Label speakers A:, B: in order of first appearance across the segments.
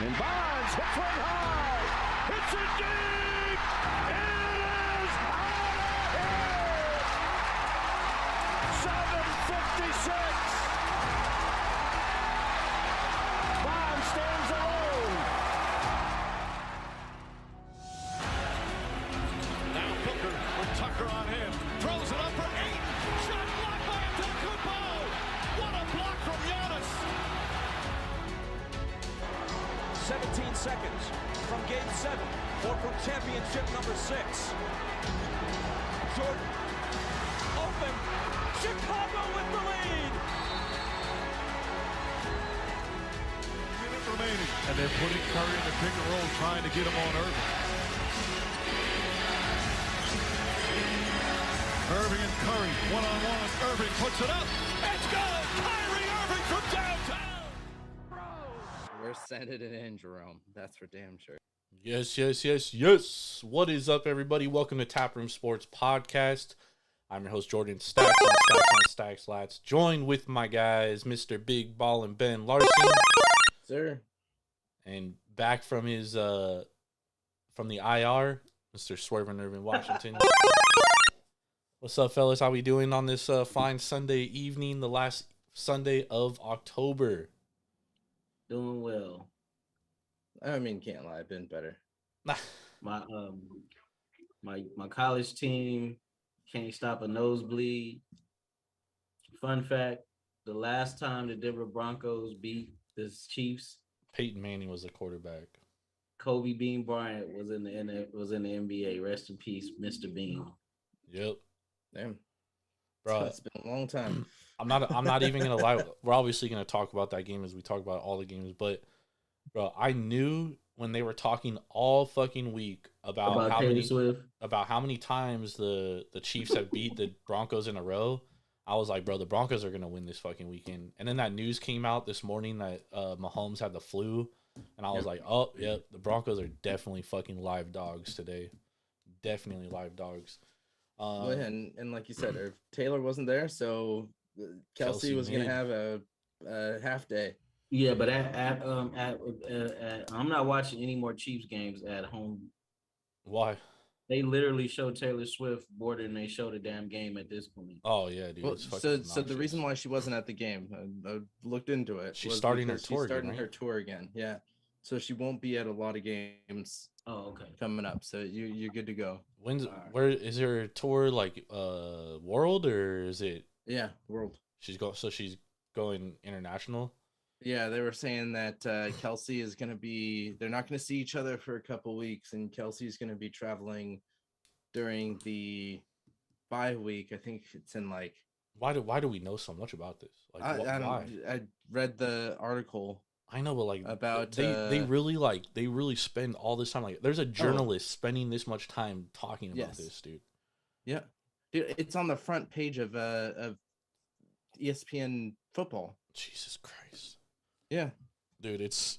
A: And Bonds hits one high. Hits it deep. It is out of here. 7:56. Bonds stands alone.
B: Now Booker with Tucker on him. Throws it up for 8. Shot blocked by Antetokounmpo. What a block from Giannis.
C: 17 seconds from Game 7 or from championship number 6. Jordan, open, Chicago with the lead.
B: Minute remaining. And they're putting Curry in the pick and roll, trying to get him on Irving. Irving and Curry, one-on-one. Irving puts it up. It's good. Kyrie Irving from downtown.
D: We're sending it in, Jerome. That's for damn sure.
E: Yes. What is up, everybody? Welcome to Taproom Sports Podcast. I'm your host, Jordan Stacks on Stacks Lats. Joined with my guys, Mr. Big Ball and Ben Larson.
D: Sir.
E: And back from his from the IR, Mr. Swervin Irvin Washington. What's up, fellas? How we doing on this fine Sunday evening, the last Sunday of October?
F: Doing well.
D: I mean, can't lie, been better.
F: My college team can't stop a nosebleed. Fun fact: the last time the Denver Broncos beat the Chiefs,
E: Peyton Manning was the quarterback.
F: Kobe Bean Bryant was in the NBA. Rest in peace, Mr. Bean.
E: Yep.
D: Damn.
E: Bro,
D: It's been a long time.
E: I'm not even gonna lie. We're obviously gonna talk about that game as we talk about all the games, but bro, I knew when they were talking all fucking week about how many times the Chiefs have beat the Broncos in a row. I was like, bro, the Broncos are gonna win this fucking weekend. And then that news came out this morning that Mahomes had the flu, and I was like, oh yeah, the Broncos are definitely fucking live dogs today. Definitely live dogs.
D: And like you said, if Taylor wasn't there, so Kelsey was going to have a half day.
F: Yeah, but I'm not watching any more Chiefs games at home.
E: Why?
F: They literally show Taylor Swift more than they show the damn game at this point.
E: Oh yeah, dude.
D: Well, so the reason why she wasn't at the game, I looked into it.
E: She's starting her tour.
D: She's starting her tour again. Yeah, so she won't be at a lot of games.
F: Oh, okay.
D: Coming up, so you're good to go.
E: Where is her tour, like world, or is it?
D: Yeah, world.
E: She's going international.
D: Yeah, they were saying that Kelsey is going to be. They're not going to see each other for a couple weeks, and Kelsey's going to be traveling during the bye week. I think it's in like.
E: Why do we know so much about this? Like, why?
D: I read the article.
E: I know, but like
D: about
E: they really spend all this time. Like, there's a journalist spending this much time talking about this, dude.
D: Yeah, dude, it's on the front page of ESPN football.
E: Jesus Christ.
D: Yeah,
E: dude, it's.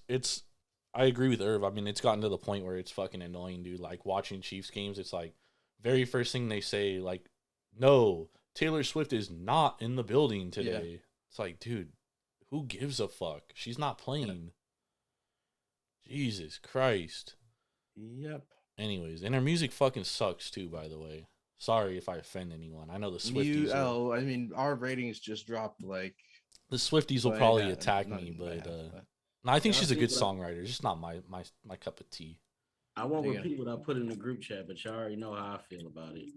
E: I agree with Irv. I mean, it's gotten to the point where it's fucking annoying, dude. Like, watching Chiefs games, it's like very first thing they say, like, no, Taylor Swift is not in the building today. Yeah. It's like, dude, who gives a fuck? She's not playing. Yeah. Jesus Christ.
D: Yep.
E: Anyways, and her music fucking sucks too, by the way. Sorry if I offend anyone. I know the Swifties.
D: I mean, our ratings just dropped. Like,
E: the Swifties will probably attack me, but no, I think she's a good songwriter. It's just not my cup of tea.
F: I won't repeat what I put in the group chat, but y'all already know how I feel about it.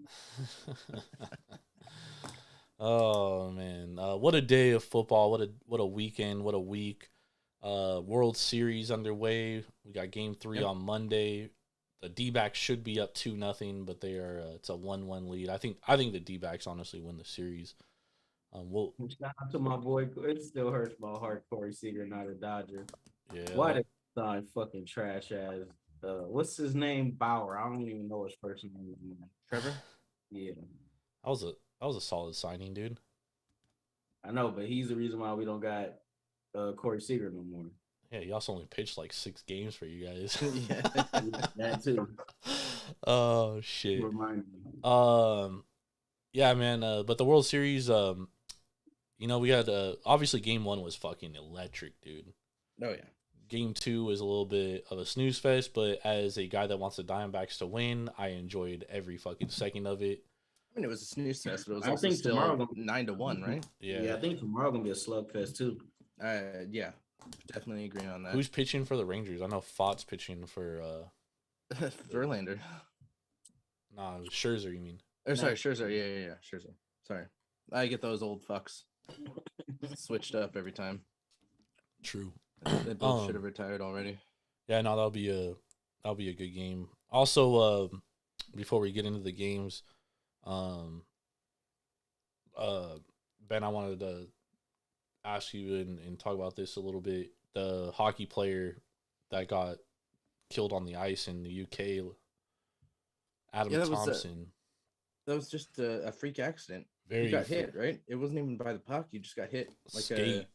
E: Oh man, what a day of football! What a weekend! What a week! World Series underway. We got Game 3 on Monday. The D-backs should be up 2-0, but they are. It's a 1-1 lead. I think the D-backs honestly win the series.
F: Shout out to my boy. It still hurts my heart. Corey Seager, not a Dodger.
E: Yeah.
F: Why did he sign fucking trash ass? What's his name? Bauer. I don't even know his first name.
D: Trevor.
F: Yeah.
E: That was a solid signing, dude.
F: I know, but he's the reason why we don't got Corey Seager no more.
E: Yeah, he also only pitched like 6 games for you guys.
D: Yeah,
F: that too.
E: Oh shit.
F: Remind me.
E: Yeah, man. But the World Series, we had obviously Game 1 was fucking electric, dude.
D: Oh yeah.
E: Game 2 was a little bit of a snooze fest, but as a guy that wants the Diamondbacks to win, I enjoyed every fucking second of it.
D: I mean, it was a snooze fest, but it was
F: I
D: also
F: think
D: still
F: tomorrow
D: 9-1, right?
F: Yeah, I think tomorrow gonna be a slugfest too.
D: Yeah, definitely agree on that.
E: Who's pitching for the Rangers? I know Fott's pitching for
D: Verlander.
E: Nah, Scherzer, you mean?
D: Or sorry, Scherzer. Yeah, Scherzer. Sorry, I get those old fucks switched up every time.
E: True.
D: They both should have retired already.
E: Yeah, no, that'll be a good game. Also, before we get into the games, Ben, I wanted to ask you and talk about this a little bit. The hockey player that got killed on the ice in the UK, Adam Thompson.
D: That was just a freak accident.
E: He
D: got hit, right? It wasn't even by the puck. He just got hit like
E: skate.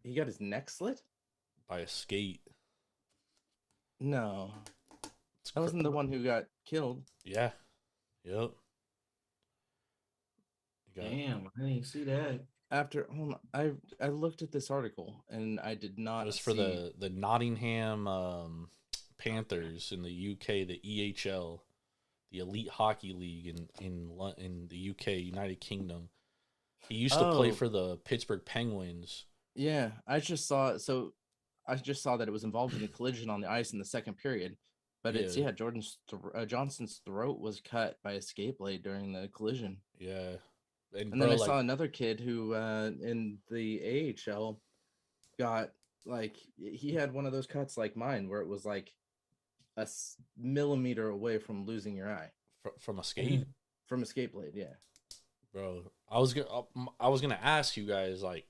D: He got his neck slit
E: by a skate.
D: No, that wasn't the one who got killed.
E: Yeah. Yep.
F: Damn, I didn't see that.
D: I looked at this article and I did not.
E: It was for the Nottingham Panthers in the UK, the EHL, the Elite Hockey League in the UK, United Kingdom. He used to play for the Pittsburgh Penguins.
D: Yeah, I just saw that it was involved in a collision on the ice in the second period. But Johnson's throat was cut by a skate blade during the collision.
E: Yeah.
D: And then I saw another kid who in the AHL got he had one of those cuts like mine where it was like a millimeter away from losing your eye
E: from a skate.
D: From a skate blade, yeah.
E: Bro, I was gonna ask you guys, like,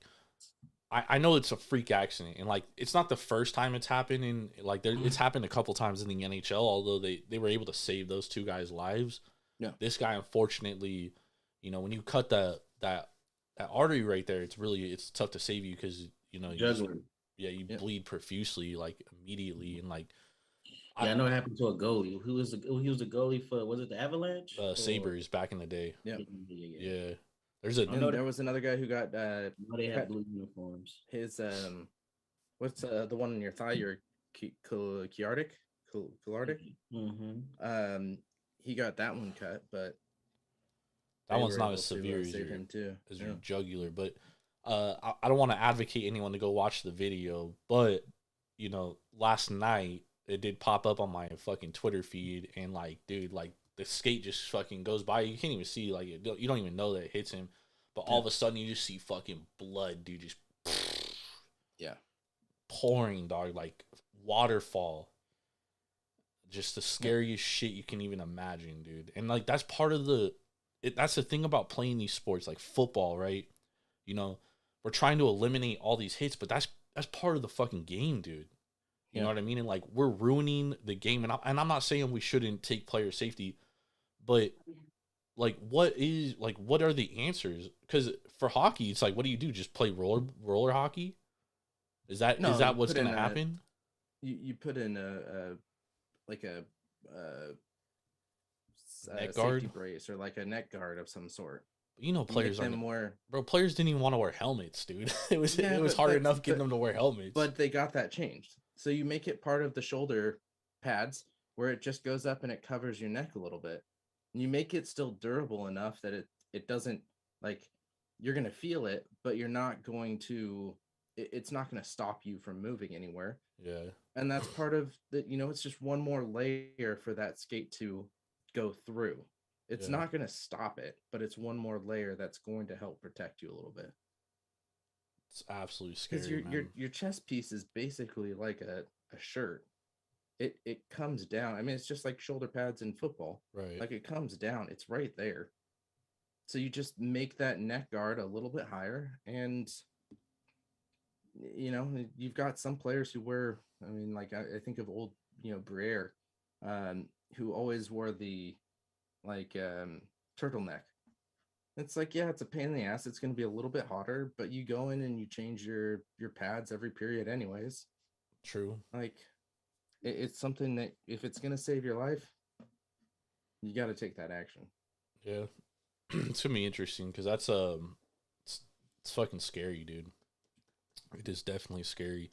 E: I know it's a freak accident, and like it's not the first time it's happened, and like it's happened a couple times in the NHL. Although they were able to save those two guys' lives.
D: Yeah,
E: this guy, unfortunately, you know, when you cut that artery right there, it's tough to save you because you know you bleed profusely like immediately, and like
F: I know it happened to a goalie. He was a goalie for, was it the Avalanche?
E: Sabres back in the day.
D: Yeah.
E: There
D: was another guy who got
F: they had blue uniforms.
D: His what's the one in your thigh? Your Chiardic?
E: Mm-hmm.
D: He got that one cut, but
E: that one's not as severe as your jugular. But I don't want to advocate anyone to go watch the video, but you know, last night it did pop up on my fucking Twitter feed, and like, dude, like the skate just fucking goes by. You can't even see, like, you don't even know that it hits him, but all of a sudden you just see fucking blood, dude, just pouring, dog, like waterfall. Just the scariest shit you can even imagine, dude. And like that's part of that's the thing about playing these sports, like football, right? You know, we're trying to eliminate all these hits, but that's part of the fucking game, dude. You know what I mean? And like we're ruining the game, and I'm not saying we shouldn't take player safety, but like what are the answers? Because for hockey, it's like, what do you do? Just play roller hockey? Is that what's going to happen?
D: You put in a
E: neck guard
D: brace or like a neck guard of some sort.
E: You know, players players didn't even want to wear helmets, dude. It was hard enough getting them to wear helmets.
D: But they got that changed. So you make it part of the shoulder pads where it just goes up and it covers your neck a little bit. And you make it still durable enough that it doesn't, like, you're going to feel it, but you're not going to, it's not going to stop you from moving anywhere.
E: Yeah.
D: And that's part of the, you know, it's just one more layer for that skate to go through. It's not going to stop it, but it's one more layer that's going to help protect you a little bit.
E: It's absolutely scary.
D: Because your chest piece is basically like a shirt. It comes down. I mean, it's just like shoulder pads in football.
E: Right.
D: Like it comes down. It's right there. So you just make that neck guard a little bit higher, and you know, you've got some players who wear, I mean, like I think of old, you know, Briere, who always wore the turtleneck. It's like, yeah, it's a pain in the ass. It's going to be a little bit hotter, but you go in and you change your pads every period anyways.
E: True.
D: Like it's something that if it's going to save your life, you got to take that action.
E: Yeah. It's going to be interesting because that's it's fucking scary, dude. It is definitely scary.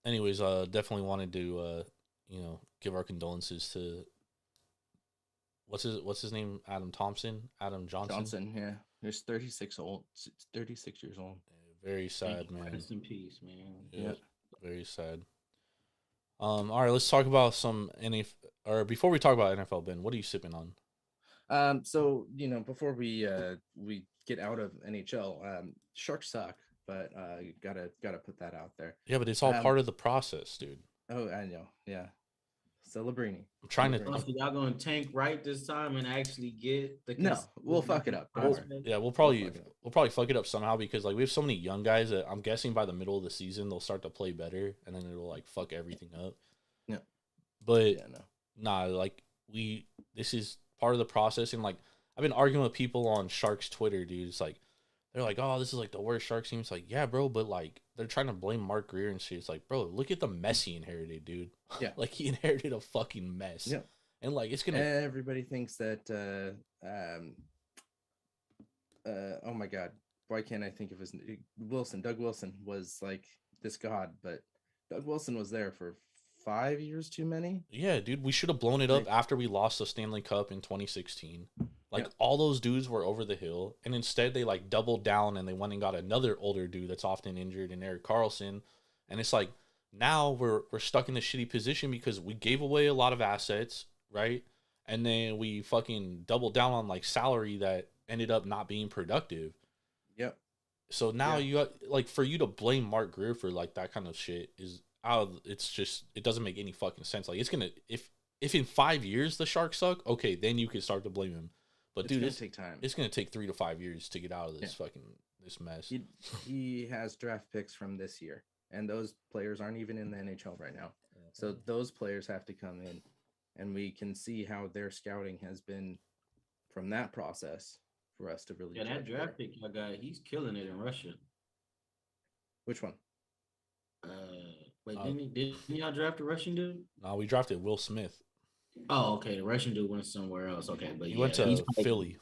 E: Anyways, definitely wanted to give our condolences to what's his name? Adam Johnson.
D: Yeah. He's 36 years old.
E: Very sad, man.
F: Rest in peace, man.
E: Yeah, very sad. All right, let's talk about some NFL. Or before we talk about NFL, Ben, what are you sipping on?
D: So before we get out of NHL, Sharks suck, but gotta put that out there.
E: Yeah, but it's all part of the process, dude.
D: Oh, I know. Yeah. Celebrini.
E: I'm trying to.
F: So y'all gonna tank right this time and actually get the?
D: No, we'll fuck it up.
E: We'll probably fuck it up somehow because like we have so many young guys that I'm guessing by the middle of the season they'll start to play better and then it'll like fuck everything up.
D: Yeah.
E: But nah, like this is part of the process, and like I've been arguing with people on Sharks Twitter, dude. It's like they're like, oh, this is like the worst Sharks team. It's like, yeah, bro, but like they're trying to blame Mark Greer and shit. It's like, bro, look at the mess he inherited, dude.
D: Yeah.
E: Like he inherited a fucking mess.
D: Yeah.
E: And like it's gonna.
D: Everybody thinks that. Oh my God, why can't I think of his Wilson? Doug Wilson was like this god, but Doug Wilson was there for 5 years too many.
E: Yeah, dude, we should have blown it up after we lost the Stanley Cup in 2016. Like all those dudes were over the hill, and instead they like doubled down and they went and got another older dude that's often injured in Erik Karlsson. And it's like now we're stuck in this shitty position because we gave away a lot of assets, right? And then we fucking doubled down on like salary that ended up not being productive. Yep. So now you got, like, for you to blame Mark Greer for like that kind of shit is it doesn't make any fucking sense. Like it's gonna if in 5 years the Sharks suck, okay, then you can start to blame him. But dude, it's gonna take time. It's gonna take 3 to 5 years to get out of this this mess.
D: He has draft picks from this year, and those players aren't even in the NHL right now. So those players have to come in, and we can see how their scouting has been from that process for us to really.
F: Yeah, that draft pick I got, he's killing it in Russia.
D: Which one?
F: Didn't y'all draft a Russian dude?
E: No, we drafted Will Smith.
F: Oh, okay. The Russian dude went somewhere else. Okay, but
E: he went to Philly.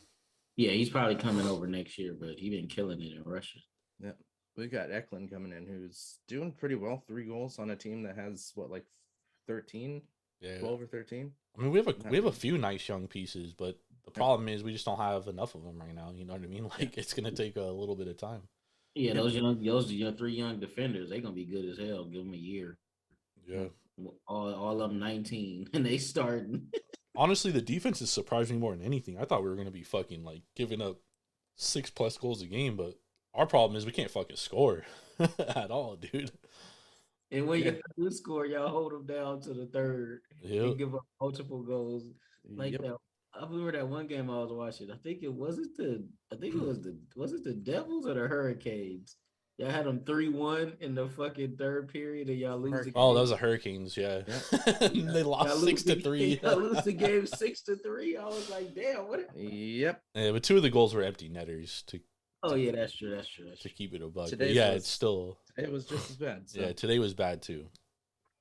F: Yeah, he's probably coming over next year, but he been killing it in Russia.
D: Yeah, we got Eklund coming in, who's doing pretty well. 3 goals on a team that has what, like 13, 12 or 13.
E: I mean, we have a few nice young pieces, but the problem is we just don't have enough of them right now. You know what I mean? Like it's gonna take a little bit of time.
F: Yeah, those 3 young defenders, they gonna be good as hell. Give them a year.
E: Yeah,
F: all of them 19, and they starting.
E: Honestly, the defense is surprising me more than anything. I thought we were gonna be fucking like giving up 6+ goals a game, but our problem is we can't fucking score at all, dude.
F: And when you do score, y'all hold them down to the third and give up multiple goals like that. I remember that one game I was watching. I think it was the Devils or the Hurricanes. Y'all had them 3-1 in the fucking third period, and y'all lose.
E: Oh, that was the Hurricanes, yeah. They lost 6-3.
F: Y'all lose the game 6-3. I was like, damn, what?
D: Yep.
E: Yeah, but 2 of the goals were empty netters to.
F: Oh yeah, that's true.
E: To keep it a buck.
D: It's
E: still.
D: It was just as bad. So.
E: Yeah, today was bad too.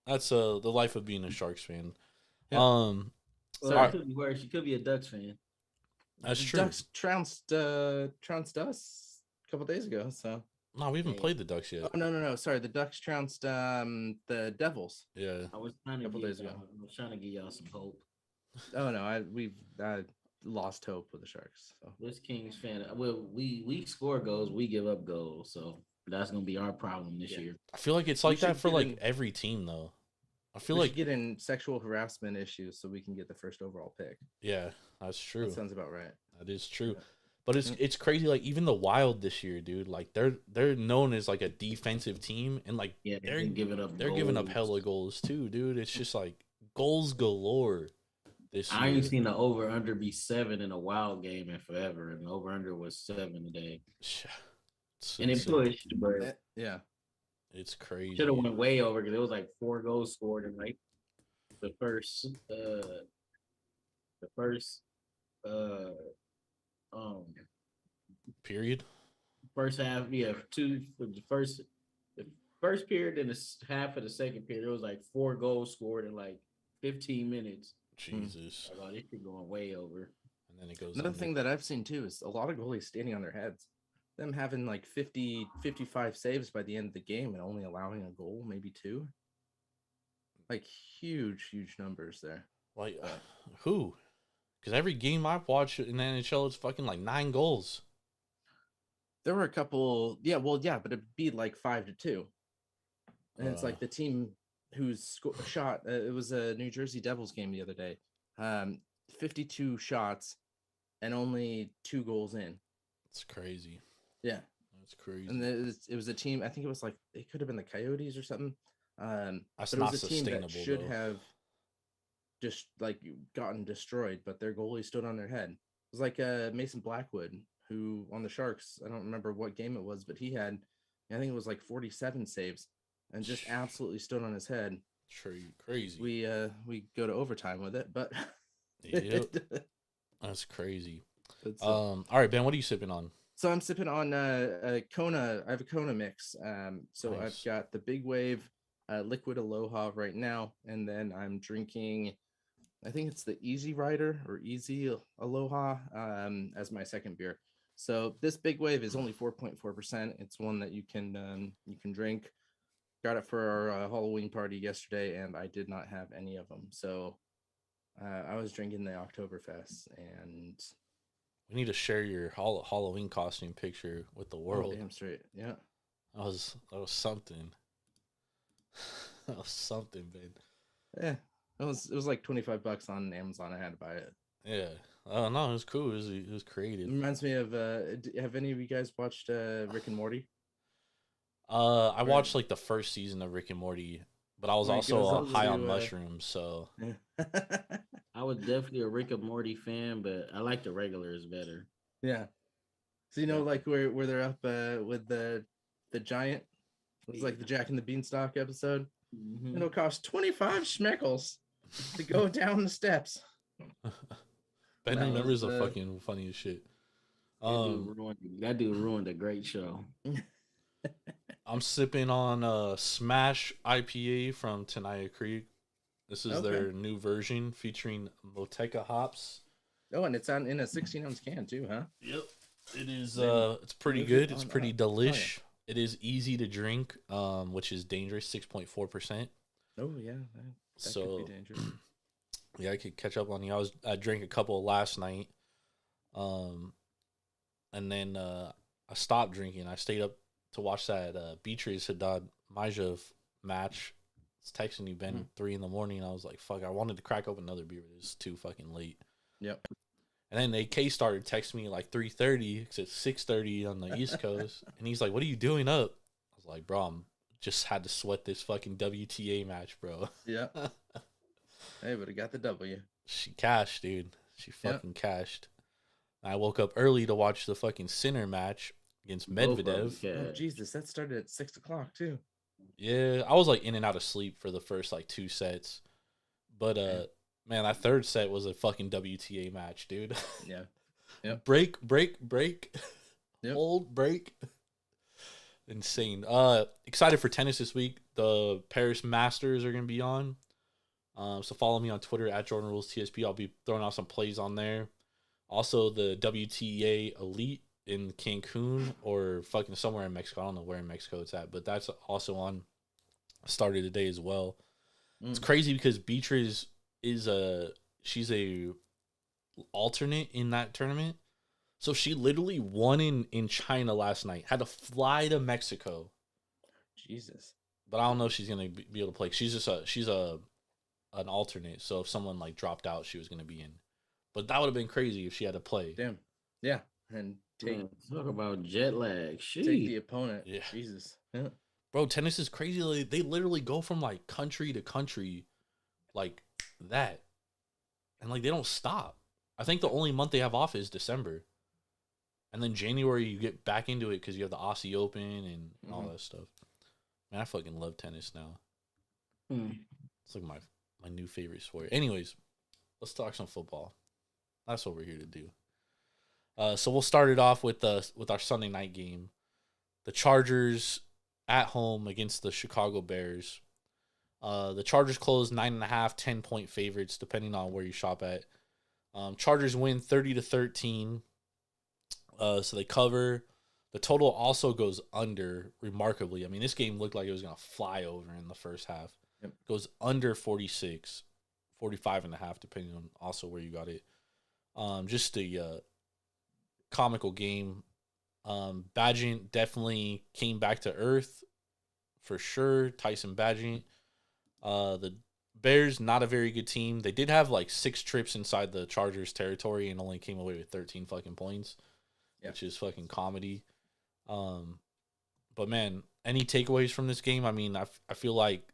E: That's the life of being a Sharks fan.
F: Yeah. Well, could be worse. You could be a Ducks fan.
E: That's true.
D: Ducks trounced us a couple days ago. So
E: no, we haven't played the Ducks yet.
D: Oh no! Sorry, the Ducks trounced the Devils.
E: Yeah,
F: I was trying to a couple days ago. I was trying to give y'all some hope.
D: Oh no, we've lost hope with the Sharks. So.
F: This Kings fan. Well, we score goals, we give up goals, so that's gonna be our problem this year.
E: I feel like it's like that for like every team though. I feel like
D: get in sexual harassment issues so we can get the first overall pick.
E: Yeah, that's true.
D: That sounds about right.
E: That is true. Yeah. But it's crazy. Like even the Wild this year, dude. Like they're known as like a defensive team, and like they're giving up hella goals too, dude. It's just like goals galore. This year.
F: I ain't seen the over under be 7 in a Wild game in forever, and the over under was 7 today. And it pushed, but
E: it's crazy.
F: Should have went way over because it was like 4 goals scored in like the first
E: period.
F: First half, the first period and the half of the second period, it was like 4 goals scored in like 15 minutes.
E: Jesus.
F: Oh, this is going way over.
E: And then it goes.
D: Another thing that I've seen too is a lot of goalies standing on their heads. them having like 55 saves by the end of the game and only allowing a goal, maybe 2. Like huge numbers there.
E: Like who? Because every game I've watched in the NHL, it's fucking like 9 goals.
D: There were a couple, but it'd be like 5-2. And it's like the team who's shot. It was a New Jersey Devils game the other day. 52 shots and only 2 goals in.
E: It's crazy.
D: Yeah,
E: that's crazy.
D: And it was a team. I think it was like it could have been the Coyotes or something.
E: That's
D: but it
E: not
D: was a team that should
E: though.
D: have just like gotten destroyed, but their goalie stood on their head. It was like Mason Blackwood, who on the Sharks. I don't remember what game it was, but he had, I think it was like 47 saves, and just absolutely stood on his head.
E: Crazy.
D: We go to overtime with it, but
E: yep. That's crazy. All right, Ben, what are you sipping on?
D: So I'm sipping on a Kona. I have a Kona mix. So nice. I've got the Big Wave Liquid Aloha right now, and then I'm drinking, I think it's the Easy Rider or Easy Aloha as my second beer. So this Big Wave is only 4.4%. It's one that you can drink. Got it for our Halloween party yesterday, and I did not have any of them. So I was drinking the Oktoberfest, and
E: we need to share your Halloween costume picture with the world.
D: Oh, damn straight, yeah.
E: That was something. That was something, man.
D: Yeah, it was like $25 on Amazon. I had to buy it.
E: Yeah. Oh no, it was cool. It was creative.
D: It reminds me of. Have any of you guys watched Rick and Morty?
E: I watched like the first season of Rick and Morty, but I was also high on mushrooms, so.
F: I was definitely a Rick and Morty fan, but I like the regulars better.
D: Yeah. So like where they're up with the giant. It was like the Jack and the Beanstalk episode. Mm-hmm. It'll cost 25 schmeckles to go down the steps.
E: Ben remembers the fucking funniest shit.
F: That dude ruined a great show.
E: I'm sipping on Smash IPA from Tenaya Creek. This is their new version featuring Moteca hops.
D: Oh, and it's in a 16-ounce can too, huh?
E: Yep. It is. It's pretty good. It's pretty delish. It is easy to drink, which is dangerous, 6.4%.
D: Oh yeah, that could be dangerous.
E: Yeah, I could catch up on you. I drank a couple last night, and then I stopped drinking. I stayed up to watch that Beatrice Haddad Majov match. I was texting you, Ben, 3 a.m. I was like, fuck, I wanted to crack open another beer, but it was too fucking late.
D: Yep.
E: And then AK started texting me like 3:30 because it's 6:30 on the East Coast. And he's like, what are you doing up? I was like, bro, just had to sweat this fucking WTA match, bro.
D: Yeah. Hey, but I got the W.
E: She cashed, dude. She fucking cashed. I woke up early to watch the fucking Sinner match against Medvedev.
D: Oh, Jesus, that started at 6 o'clock too.
E: Yeah, I was like in and out of sleep for the first like 2 sets. But man, that third set was a fucking WTA match, dude.
D: Yeah. Yep.
E: Break.
D: Yep.
E: Hold, break. Insane. Excited for tennis this week. The Paris Masters are going to be on. So follow me on Twitter at Jordan Rules TSP. I'll be throwing out some plays on there. Also, the WTA Elite in Cancun or fucking somewhere in Mexico. I don't know where in Mexico it's at, but that's also on. Started today as well. It's crazy because Beatrice she's a alternate in that tournament. So she literally won in China last night. Had to fly to Mexico.
D: Jesus.
E: But I don't know if she's gonna be able to play. She's an alternate. So if someone like dropped out, she was gonna be in. But that would have been crazy if she had to play.
D: Damn. Yeah. And
F: talk about jet lag.
D: Take the opponent.
E: Yeah.
D: Jesus. Yeah.
E: Bro, tennis is crazy. Like, they literally go from like country to country like that. And like they don't stop. I think the only month they have off is December. And then January you get back into it because you have the Aussie Open and all that stuff. Man, I fucking love tennis now. It's like my new favorite sport. Anyways, let's talk some football. That's what we're here to do. So we'll start it off with our Sunday night game. The Chargers at home against the Chicago Bears. The Chargers closed 9.5, 10-point favorites, depending on where you shop at. Chargers win 30-13. So they cover. The total also goes under remarkably. I mean, this game looked like it was going to fly over in the first half.
D: Yep.
E: Goes under 46, 45.5, depending on also where you got it. Just a comical game. Badgett definitely came back to earth for sure. Tyson Badgett. The Bears, not a very good team. They did have like 6 trips inside the Chargers territory and only came away with 13 fucking points, which is fucking comedy. But man, any takeaways from this game? I mean, I feel like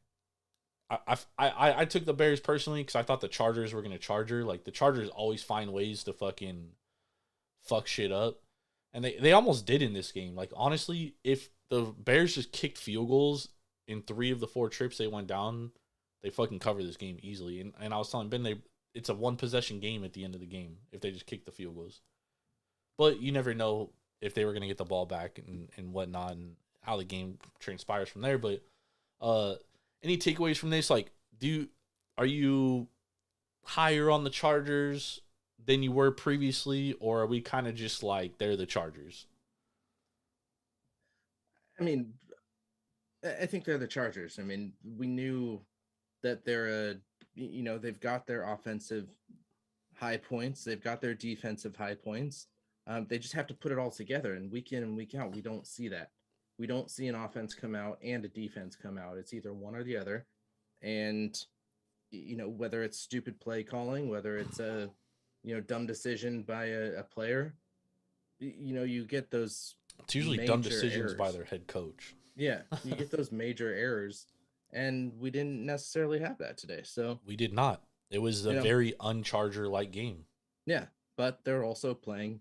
E: I took the Bears personally because I thought the Chargers were gonna charger. Like the Chargers always find ways to fucking fuck shit up, and they almost did in this game. Like honestly, if the Bears just kicked field goals in 3 of the 4 trips they went down, they fucking cover this game easily. And I was telling Ben, it's a 1 possession game at the end of the game if they just kick the field goals. But you never know if they were going to get the ball back and whatnot and how the game transpires from there. But any takeaways from this? Like, are you higher on the Chargers than you were previously, or are we kind of just like they're the Chargers?
D: I mean, I think they're the Chargers. I mean, we knew that they're they've got their offensive high points. They've got their defensive high points. They just have to put it all together. And week in and week out, we don't see that. We don't see an offense come out and a defense come out. It's either one or the other. And, whether it's stupid play calling, whether it's a, dumb decision by a player, you get those.
E: It's usually dumb decisions errors by their head coach.
D: Yeah, you get those major errors. And we didn't necessarily have that today. So
E: we did not. It was a very uncharger-like game.
D: Yeah, but they're also playing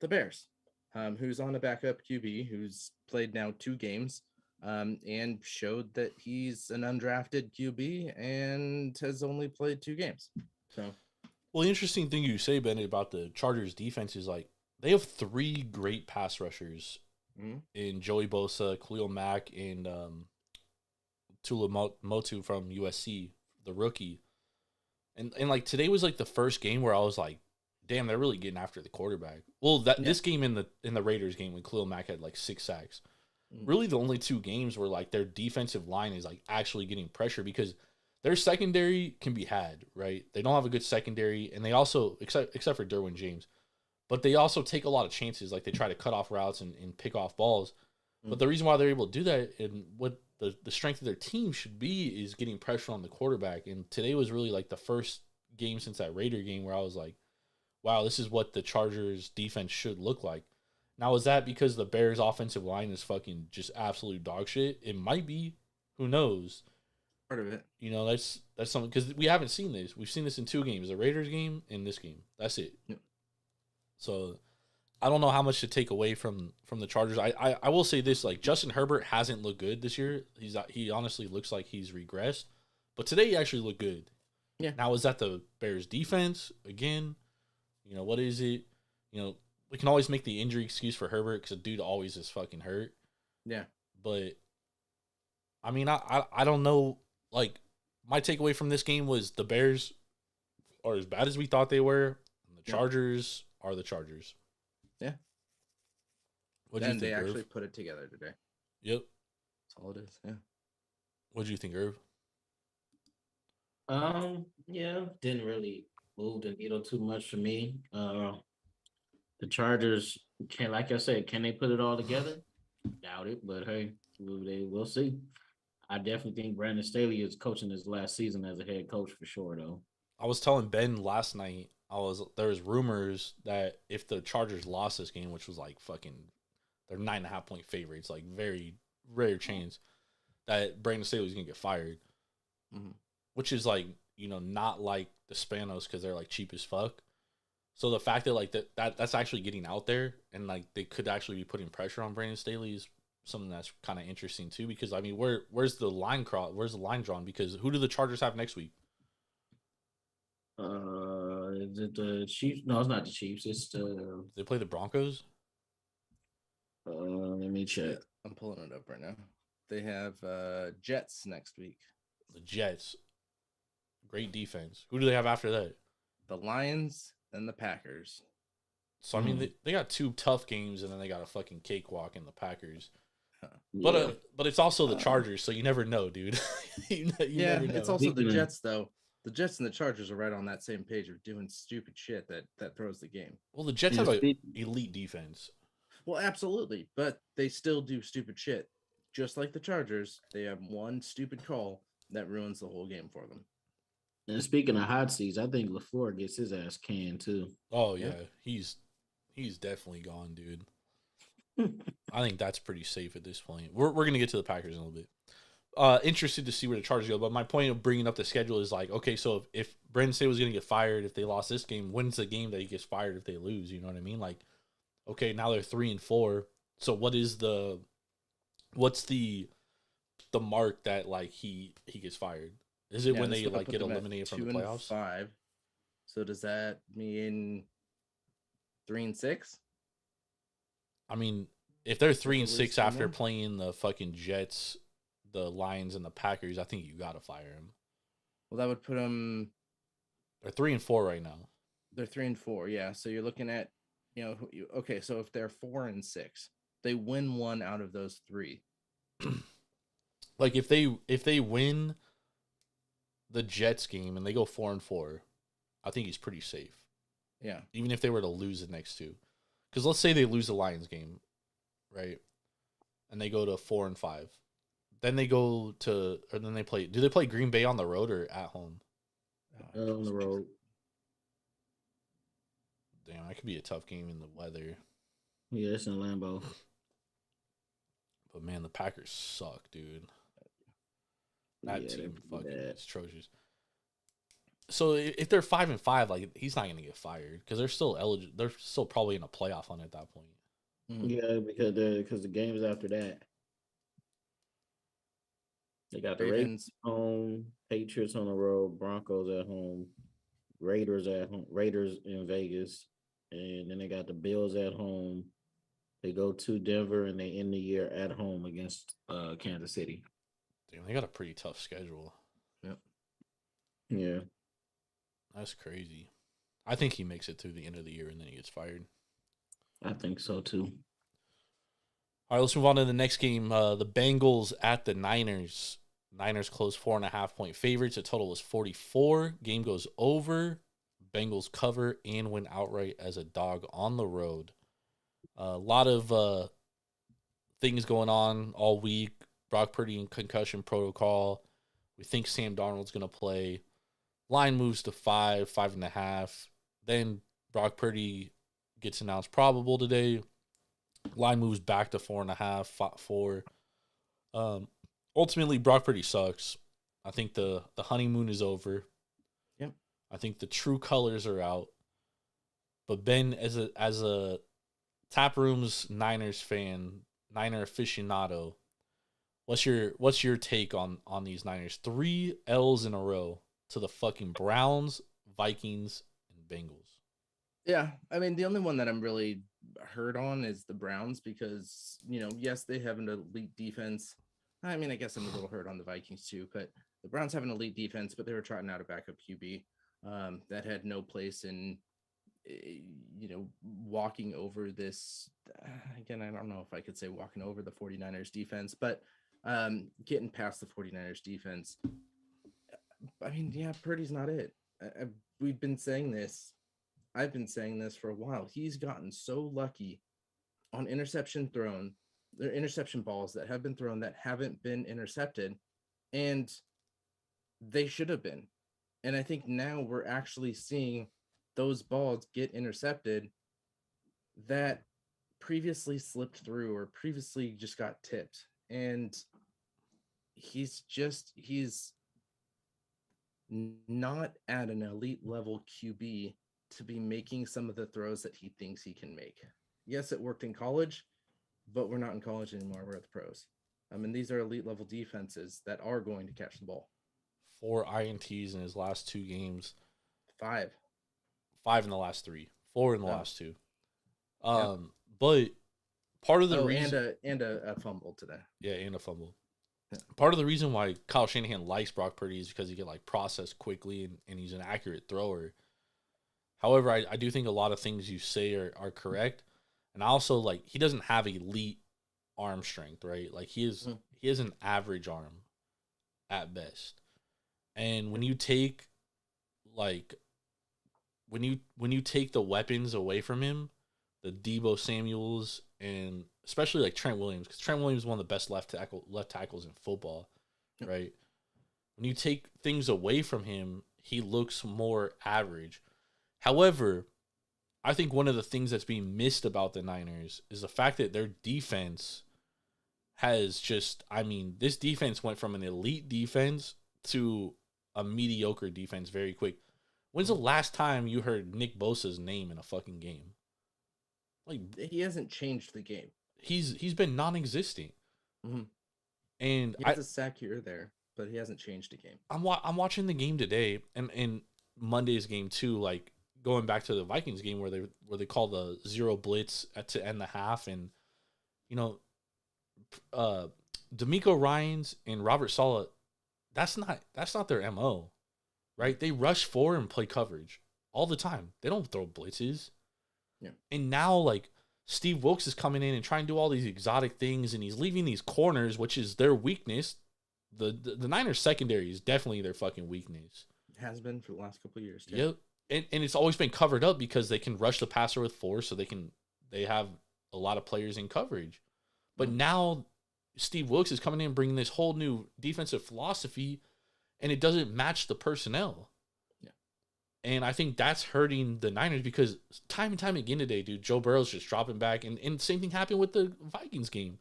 D: the Bears, who's on a backup QB, who's played now 2 games, and showed that he's an undrafted QB and has only played 2 games. So,
E: well, the interesting thing you say, Bennett, about the Chargers defense is like they have 3 great pass rushers in Joey Bosa, Khalil Mack, and Tula Motu from USC, the rookie. And like today was like the first game where I was like, damn, they're really getting after the quarterback. Well, this game in the Raiders game when Khalil Mack had like 6 sacks. Really the only 2 games where like their defensive line is like actually getting pressure because their secondary can be had, right? They don't have a good secondary, and they also except for Derwin James, but they also take a lot of chances. Like they try to cut off routes and pick off balls. But the reason why they're able to do that and what the strength of their team should be is getting pressure on the quarterback. And today was really like the first game since that Raider game where I was like, wow, this is what the Chargers defense should look like. Now, is that because the Bears offensive line is fucking just absolute dog shit? It might be. Who knows?
D: Part of it.
E: That's something because we haven't seen this. We've seen this in 2 games, the Raiders game and this game. That's it.
D: Yep.
E: So I don't know how much to take away from the Chargers. I will say this, like Justin Herbert hasn't looked good this year. He honestly looks like he's regressed. But today he actually looked good.
D: Yeah.
E: Now is that the Bears defense again? What is it? We can always make the injury excuse for Herbert because the dude always is fucking hurt.
D: Yeah.
E: But I mean I don't know. Like my takeaway from this game was the Bears are as bad as we thought they were. And the Chargers are the Chargers.
D: Yeah.
E: What do you think,
D: they
E: Irv?
D: actually put it together today.
E: Yep.
D: That's all it is. Yeah.
E: What do you think, Irv?
F: Yeah, didn't really move the needle too much for me. The Chargers like I said, can they put it all together? Doubt it, but hey, we'll see. I definitely think Brandon Staley is coaching his last season as a head coach for sure, though.
E: I was telling Ben last night, there was rumors that if the Chargers lost this game, which was like fucking, they're 9.5 point favorites, like very rare chance that Brandon Staley was gonna get fired, which is like not like the Spanos because they're like cheap as fuck. So the fact that like that's actually getting out there and like they could actually be putting pressure on Brandon Staley is something that's kind of interesting too. Because I mean, where's the line drawn? Because who do the Chargers have next week?
F: Is it the Chiefs? No, it's not the Chiefs. It's the.
E: They play the Broncos.
F: Let me check.
D: I'm pulling it up right now. They have Jets next week.
E: The Jets. Great defense. Who do they have after that?
D: The Lions and the Packers.
E: So I mean, they got 2 tough games, and then they got a fucking cakewalk in the Packers.
F: Yeah.
E: But it's also the Chargers, so you never know, dude. you never know.
D: It's also the Jets, though. The Jets and the Chargers are right on that same page of doing stupid shit that throws the game.
E: Well, the Jets have an elite defense.
D: Well, absolutely, but they still do stupid shit. Just like the Chargers, they have one stupid call that ruins the whole game for them.
F: And speaking of hot seats, I think LaFleur gets his ass canned too.
E: Oh yeah, he's definitely gone, dude. I think that's pretty safe at this point. We're gonna get to the Packers in a little bit. Interested to see where the Chargers go, but my point of bringing up the schedule is like, okay, so if Brandon Staley was gonna get fired if they lost this game, when's the game that he gets fired if they lose? You know what I mean? Like, okay, now they're 3-4. So what's the mark that like he gets fired? Is it when they like get eliminated from the playoffs?
D: 2-5. So does that mean 3-6?
E: I mean, if they're 3-6 after playing the fucking Jets, the Lions, and the Packers, I think you gotta fire him.
D: Well, that would put them.
E: They're 3-4 right now.
D: They're 3-4, yeah. So you're looking at, okay. So if they're 4-6, they win 1 out of those 3.
E: Like if they win the Jets game and they go 4-4, I think he's pretty safe.
D: Yeah.
E: Even if they were to lose the next 2. Because let's say they lose the Lions game, right? And they go to 4-5. Then they go to, or then they play. Do they play Green Bay on the road or at home?
F: On the road.
E: Damn, that could be a tough game in the weather.
F: Yeah, it's in Lambeau.
E: But man, the Packers suck, dude. That team fucking is atrocious. So if they're 5-5, like he's not gonna get fired because they're still eligible. They're still probably in a playoff hunt at that point.
F: Yeah, because the games after that, they got the Ravens home, Patriots on the road, Broncos at home, Raiders at home, Raiders in Vegas, and then they got the Bills at home. They go to Denver and they end the year at home against Kansas City.
E: Damn, they got a pretty tough schedule.
D: Yep.
F: Yeah.
E: That's crazy. I think he makes it through the end of the year and then he gets fired.
F: I think so too.
E: All right, let's move on to the next game. The Bengals at the Niners. Niners close 4.5-point favorites. The total was 44. Game goes over. Bengals cover and win outright as a dog on the road. A lot of things going on all week. Brock Purdy in concussion protocol. We think Sam Darnold's going to play. Line moves to 5.5. Then Brock Purdy gets announced probable today. Line moves back to 4.5, 4. Ultimately, Brock Purdy sucks. I think the honeymoon is over.
D: Yep.
E: I think the true colors are out. But Ben, as a Tap Room's Niners fan, Niner aficionado, what's your take on these Niners? 3 L's in a row to the fucking Browns, Vikings, and Bengals.
D: Yeah, I mean, the only one that I'm really hurt on is the Browns because, yes, they have an elite defense. I mean, I guess I'm a little hurt on the Vikings too, but the Browns have an elite defense, but they were trotting out a backup QB that had no place in, walking over this. Again, I don't know if I could say walking over the 49ers defense, but getting past the 49ers defense. I mean, yeah, Purdy's not it. We've been saying this. I've been saying this for a while. He's gotten so lucky on interception balls that have been thrown that haven't been intercepted, and they should have been. And I think now we're actually seeing those balls get intercepted that previously slipped through or previously just got tipped. And he's not at an elite level QB to be making some of the throws that he thinks he can make. Yes, it worked in college, but we're not in college anymore. We're at the pros. I mean, these are elite level defenses that are going to catch the ball.
E: 4 INTs in his last 2 games.
D: 5
E: in the last 3. 4 in the last 2. But part of the reason
D: and a fumble today.
E: Yeah, and a fumble. Yeah. Part of the reason why Kyle Shanahan likes Brock Purdy is because he can process quickly and he's an accurate thrower. However, I do think a lot of things you say are correct. And I also like he doesn't have elite arm strength, right? Like he is an average arm at best. And when you take like when you take the weapons away from him, the Debo Samuels and especially like Trent Williams, because Trent Williams is one of the best left tackles in football, right? When you take things away from him, he looks more average. However, I think one of the things that's being missed about the Niners is the fact that their defense has just, I mean, this defense went from an elite defense to a mediocre defense very quick. When's the last time you heard Nick Bosa's name in a fucking game?
D: Like, he hasn't changed the game.
E: He's been non-existent.
D: Mm-hmm.
E: And
D: he has a sack here or there, but he hasn't changed the game.
E: I'm watching the game today and Monday's game too, like going back to the Vikings game where they call the zero blitz to end the half, and you know, D'Amico Ryans and Robert Saleh, that's not their MO, right? They rush forward and play coverage all the time. They don't throw blitzes.
D: Yeah. And
E: now like Steve Wilkes is coming in and trying to do all these exotic things, and he's leaving these corners, which is their weakness. The Niners secondary is definitely their fucking weakness.
D: It has been for the last couple of years.
E: Too. Yep. And it's always been covered up because they can rush the passer with force, so they have a lot of players in coverage. But now Steve Wilkes is coming in and bringing this whole new defensive philosophy, and it doesn't match the personnel.
D: Yeah.
E: And I think that's hurting the Niners because time and time again today, dude, Joe Burrow's just dropping back. And the same thing happened with the Vikings game.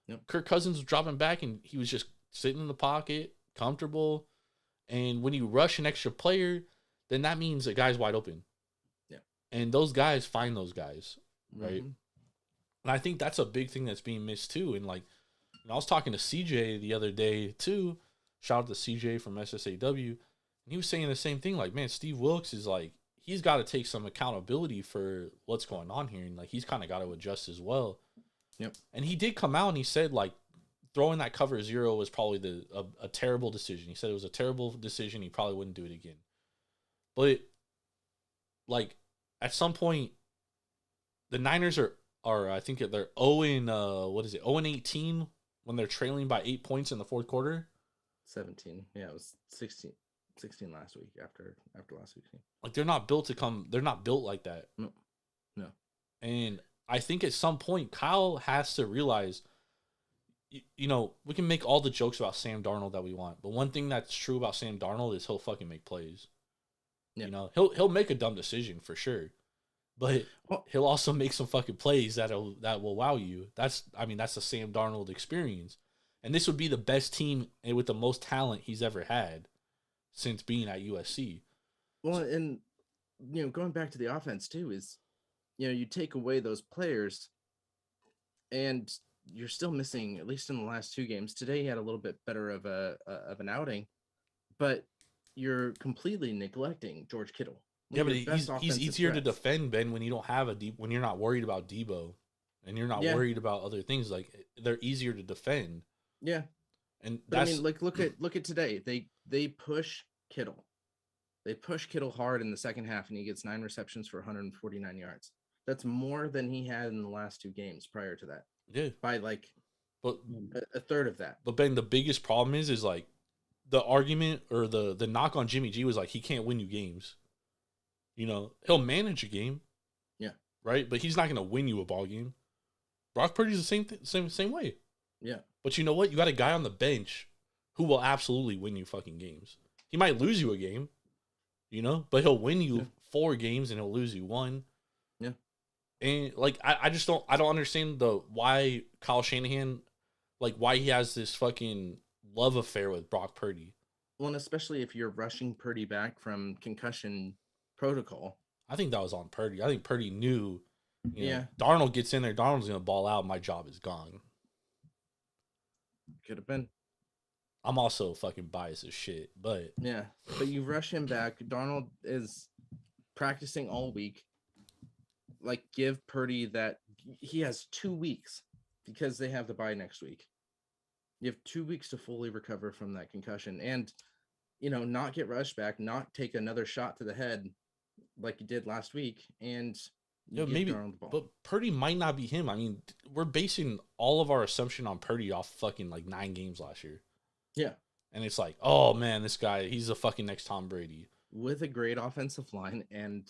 D: Yep.
E: Kirk Cousins was dropping back, and he was just sitting in the pocket, comfortable. And when you rush an extra player, then that means a guy's wide open.
D: Yeah. And
E: those guys find those guys, right?
D: Mm-hmm.
E: And I think that's a big thing that's being missed too. And like, I was talking to CJ the other day too. Shout out to CJ from SSAW. And he was saying the same thing. Like, man, Steve Wilkes is like, he's got to take some accountability for what's going on here. And like, he's kind of got to adjust as well.
D: Yep.
E: And he did come out and he said like, throwing that cover zero was probably a terrible decision. He said it was a terrible decision. He probably wouldn't do it again. But like at some point, the Niners are I think they're 0-18 when they're trailing by 8 points in the fourth quarter.
D: 17. Yeah, it was 16 last week after last week's game.
E: Like they're not built like that.
D: No.
E: And I think at some point Kyle has to realize, you know, we can make all the jokes about Sam Darnold that we want, but one thing that's true about Sam Darnold is he'll fucking make plays. Yeah. You know, he'll make a dumb decision for sure, but he'll also make some fucking plays that will wow you. That's the Sam Darnold experience, and this would be the best team with the most talent he's ever had since being at USC.
D: Well, and you know, going back to the offense too is, you know, you take away those players, and you're still missing, at least in the last two games. Today he had a little bit better of an outing, but you're completely neglecting George Kittle.
E: Yeah, but he's easier to defend, Ben, when you don't have when you're not worried about Debo and you're not worried about other things. Like they're easier to defend.
D: Yeah.
E: And
D: but that's, I mean, like look at today. They push Kittle. They push Kittle hard in the second half, and he gets 9 receptions for 149 yards. That's more than he had in the last two games prior to that.
E: Yeah.
D: By like
E: but
D: a third of that.
E: But Ben, the biggest problem is like the argument or the knock on Jimmy G was like he can't win you games. You know, he'll manage a game.
D: Yeah.
E: Right? But he's not gonna win you a ball game. Brock Purdy's the same way.
D: Yeah.
E: But you know what? You got a guy on the bench who will absolutely win you fucking games. He might lose you a game, you know, but he'll win you 4 games and he'll lose you 1.
D: Yeah.
E: And like I don't understand why Kyle Shanahan, like why he has this fucking love affair with Brock Purdy.
D: Well, and especially if you're rushing Purdy back from concussion protocol.
E: I think that was on Purdy. I think Purdy knew, you know, Darnold gets in there, Darnold's gonna ball out, my job is gone.
D: Could have been.
E: I'm also fucking biased as shit, but
D: yeah. But you rush him back. Darnold is practicing all week. Like, give Purdy that. He has 2 weeks because they have the bye next week. You have 2 weeks to fully recover from that concussion and, you know, not get rushed back, not take another shot to the head like he did last week, and
E: maybe, but Purdy might not be him. I mean, we're basing all of our assumption on Purdy off fucking like 9 games last year.
D: Yeah.
E: And it's like, oh man, this guy, he's a fucking next Tom Brady.
D: With a great offensive line and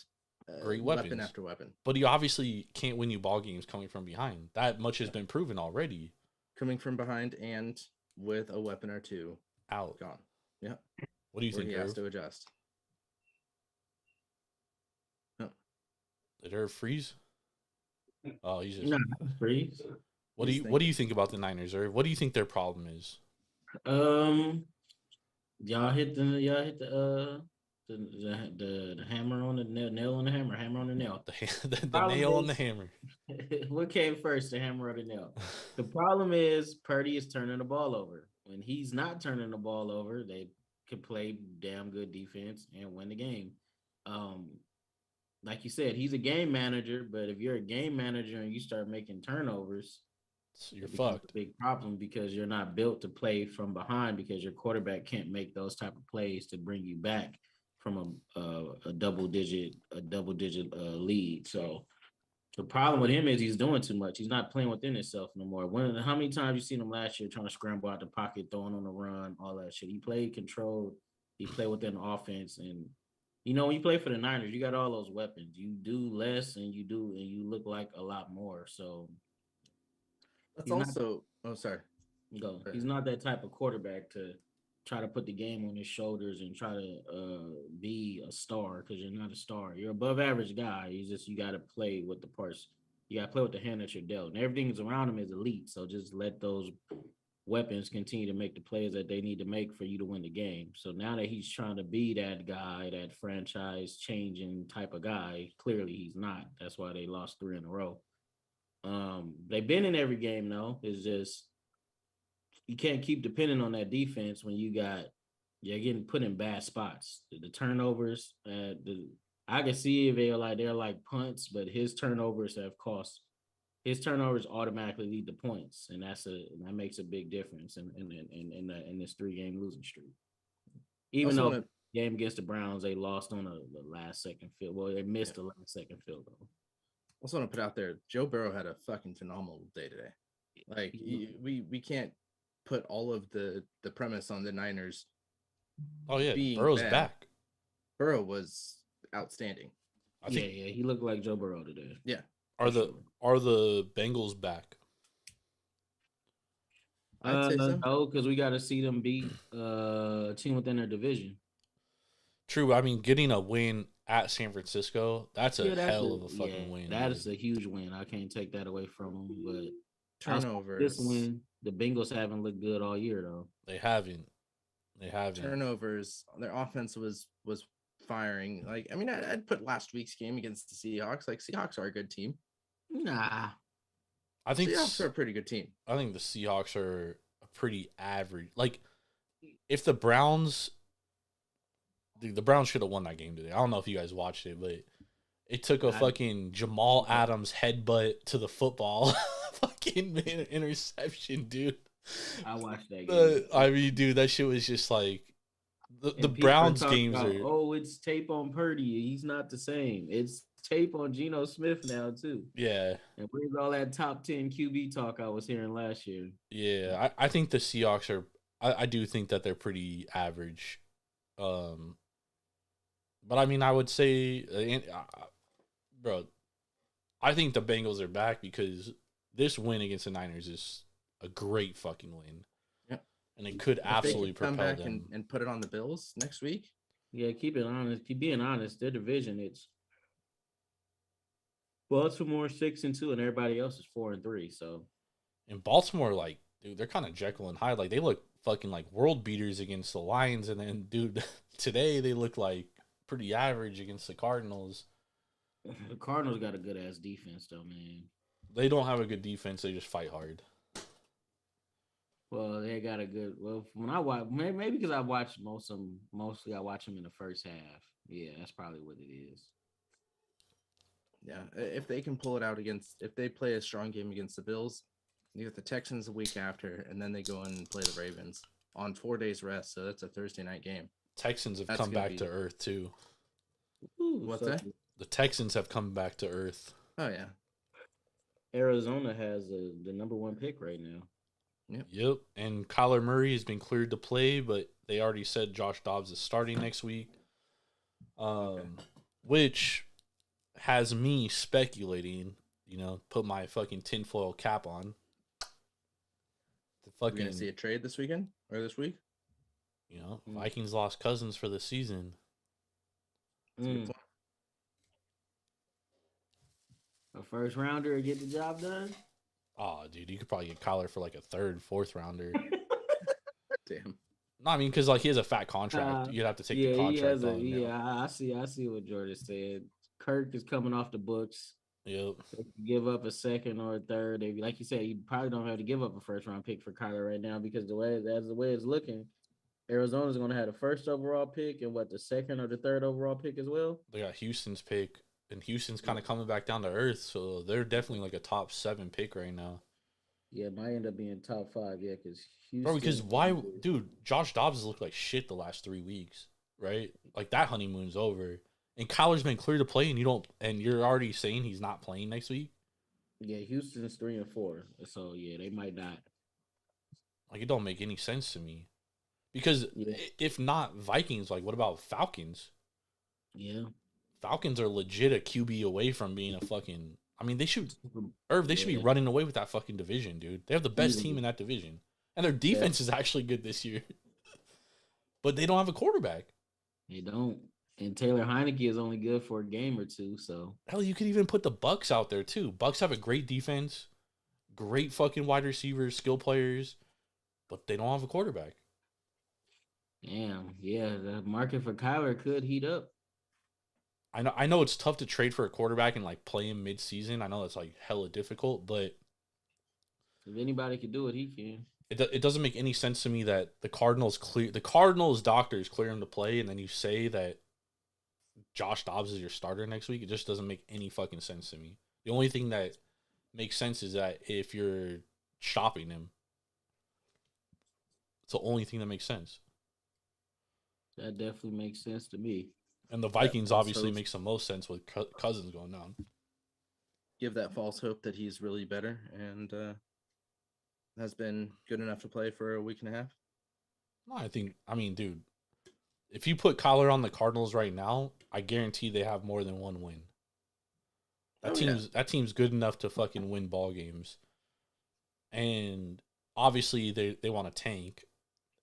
E: great
D: weapon after weapon.
E: But he obviously can't win you ball games coming from behind. That much has been proven already.
D: Coming from behind and with a weapon or two
E: out.
D: Gone. Yeah.
E: What do you think,
D: he has to adjust?
E: No. Did Irv freeze? Oh, he's just
F: freeze.
E: What do you think about the Niners, Irv? What do you think their problem is?
F: Y'all hit the hammer on the nail on the hammer on the nail.
E: The nail on the hammer.
F: What came first, the hammer or the nail? The problem is Purdy is turning the ball over. When he's not turning the ball over, they could play damn good defense and win the game. Like you said, he's a game manager, but if you're a game manager and you start making turnovers,
E: you're fucked.
F: A big problem because you're not built to play from behind because your quarterback can't make those type of plays to bring you back from a double digit lead. So the problem with him is he's doing too much. He's not playing within himself no more. How many times you seen him last year trying to scramble out the pocket, throwing on the run, all that shit? He played controlled. He played within the offense, and when you play for the Niners, you got all those weapons. You do less, and you look like a lot more. So
D: that's also. Sorry.
F: Go. He's not that type of quarterback to try to put the game on his shoulders and try to be a star because you're not a star. You're above average guy. You got to play with the parts. You got to play with the hand that you're dealt. And everything is around him is elite. So just let those weapons continue to make the plays that they need to make for you to win the game. So now that he's trying to be that guy, that franchise changing type of guy, clearly he's not. That's why they lost 3 in a row. They've been in every game though. It's just you can't keep depending on that defense when you're getting put in bad spots. The turnovers, I can see if they're like punts, but his turnovers automatically lead to points, and that makes a big difference in this 3-game losing streak. Even though the game against the Browns, they lost on the last second field. Well, they missed the last second field goal.
D: I also want to put out there, Joe Burrow had a fucking phenomenal day today. Like we can't put all of the premise on the Niners.
E: Oh yeah, Burrow's back.
D: Burrow was outstanding.
F: I think he looked like Joe Burrow today.
D: Yeah.
E: Are the Bengals back?
D: I'd say so.
F: No, because we got to see them beat a team within their division.
E: True. I mean, getting a win at San Francisco, that's a hell of a fucking win.
F: That is a huge win. I can't take that away from them. But
D: turnovers.
F: This win, the Bengals haven't looked good all year, though.
E: They haven't.
D: Turnovers. Their offense was firing. Like, I mean, I'd put last week's game against the Seahawks. Like, Seahawks are a good team.
F: Nah.
E: I think
D: Seahawks are a pretty good team.
E: I think the Seahawks are a pretty average. Like, if the Browns should have won that game today. I don't know if you guys watched it, but it took a fucking Jamal Adams headbutt to the football. Fucking interception, dude.
F: I watched that game.
E: I mean, dude, that shit was just like the Browns games are.
F: Oh, it's tape on Purdy. He's not the same. It's tape on Geno Smith now too.
E: Yeah.
F: And where's all that top 10 QB talk I was hearing last year?
E: Yeah, I think the Seahawks are. I do think that they're pretty average. But I mean, I would say, bro, I think the Bengals are back because this win against the Niners is a great fucking win.
D: Yeah.
E: And it could absolutely propel
D: come back
E: them.
D: and put it on the Bills next week.
F: Yeah, keep being honest. Their division, it's Baltimore 6-2, and everybody else is 4-3. So,
E: in Baltimore, like, dude, they're kind of Jekyll and Hyde. Like, they look fucking like world beaters against the Lions, and then, dude, today they look like pretty average against the Cardinals.
F: The Cardinals got a good ass defense, though, man.
E: They don't have a good defense. They just fight hard.
F: Well, they got a good. Well, when I watch, maybe because I watched mostly I watch them in the first half. Yeah, that's probably what it is.
D: Yeah, if they can pull it out if they play a strong game against the Bills, you get the Texans a week after, and then they go in and play the Ravens on 4 days rest. So that's a Thursday night game.
E: Texans have come back to earth too.
D: What's that?
E: The Texans have come back to earth.
D: Oh yeah.
F: Arizona has the number 1 pick right now.
E: Yep. And Kyler Murray has been cleared to play, but they already said Josh Dobbs is starting next week. Which has me speculating, put my fucking tinfoil cap on.
D: We're gonna see a trade this weekend or this week.
E: Vikings lost Cousins for the season.
F: A first rounder to get the job done?
E: Oh, dude, you could probably get Kyler for like a 3rd, 4th rounder.
D: Damn.
E: No, I mean, because he has a fat contract. You'd have to take the contract on.
F: I see what Jordan said. Kirk is coming off the books.
E: Yep.
F: Give up a 2nd or a 3rd. They, like you said, you probably don't have to give up a 1st round pick for Kyler right now because the way it's looking, Arizona's going to have the 1st overall pick and the 2nd or the 3rd overall pick as well.
E: They got Houston's pick, and Houston's kind of coming back down to earth, so they're definitely like a top 7 pick right now.
F: Yeah, it might end up being top 5. Yeah, because Houston.
E: Bro, because why, dude? Josh Dobbs has looked like shit the last 3 weeks, right? Like that honeymoon's over, and Kyler's been clear to play, and you're already saying he's not playing next week.
F: Yeah, Houston's 3-4, so yeah, they might not.
E: Like it don't make any sense to me, because if not Vikings, like what about Falcons?
F: Yeah,
E: Falcons are legit a QB away from being a fucking. I mean, they should be running away with that fucking division, dude. They have the best team in that division. And their defense is actually good this year. But they don't have a quarterback.
F: They don't. And Taylor Heineke is only good for a game or two, so.
E: Hell, you could even put the Bucks out there, too. Bucks have a great defense, great fucking wide receivers, skill players, but they don't have a quarterback.
F: Damn, yeah, the market for Kyler could heat up.
E: I know it's tough to trade for a quarterback and like play him mid-season. I know it's like hella difficult, but
F: if anybody can do it, he can.
E: It doesn't make any sense to me that the Cardinals doctors clear him to play, and then you say that Josh Dobbs is your starter next week. It just doesn't make any fucking sense to me. The only thing that makes sense is that if you're shopping him, it's the only thing that makes sense.
F: That definitely makes sense to me.
E: And the Vikings obviously makes the most sense with Cousins going down.
D: Give that false hope that he's really better and has been good enough to play for a week and a half.
E: No, I mean, dude, if you put Kyler on the Cardinals right now, I guarantee they have more than 1 win. That team's good enough to fucking win ball games. And obviously they want to tank.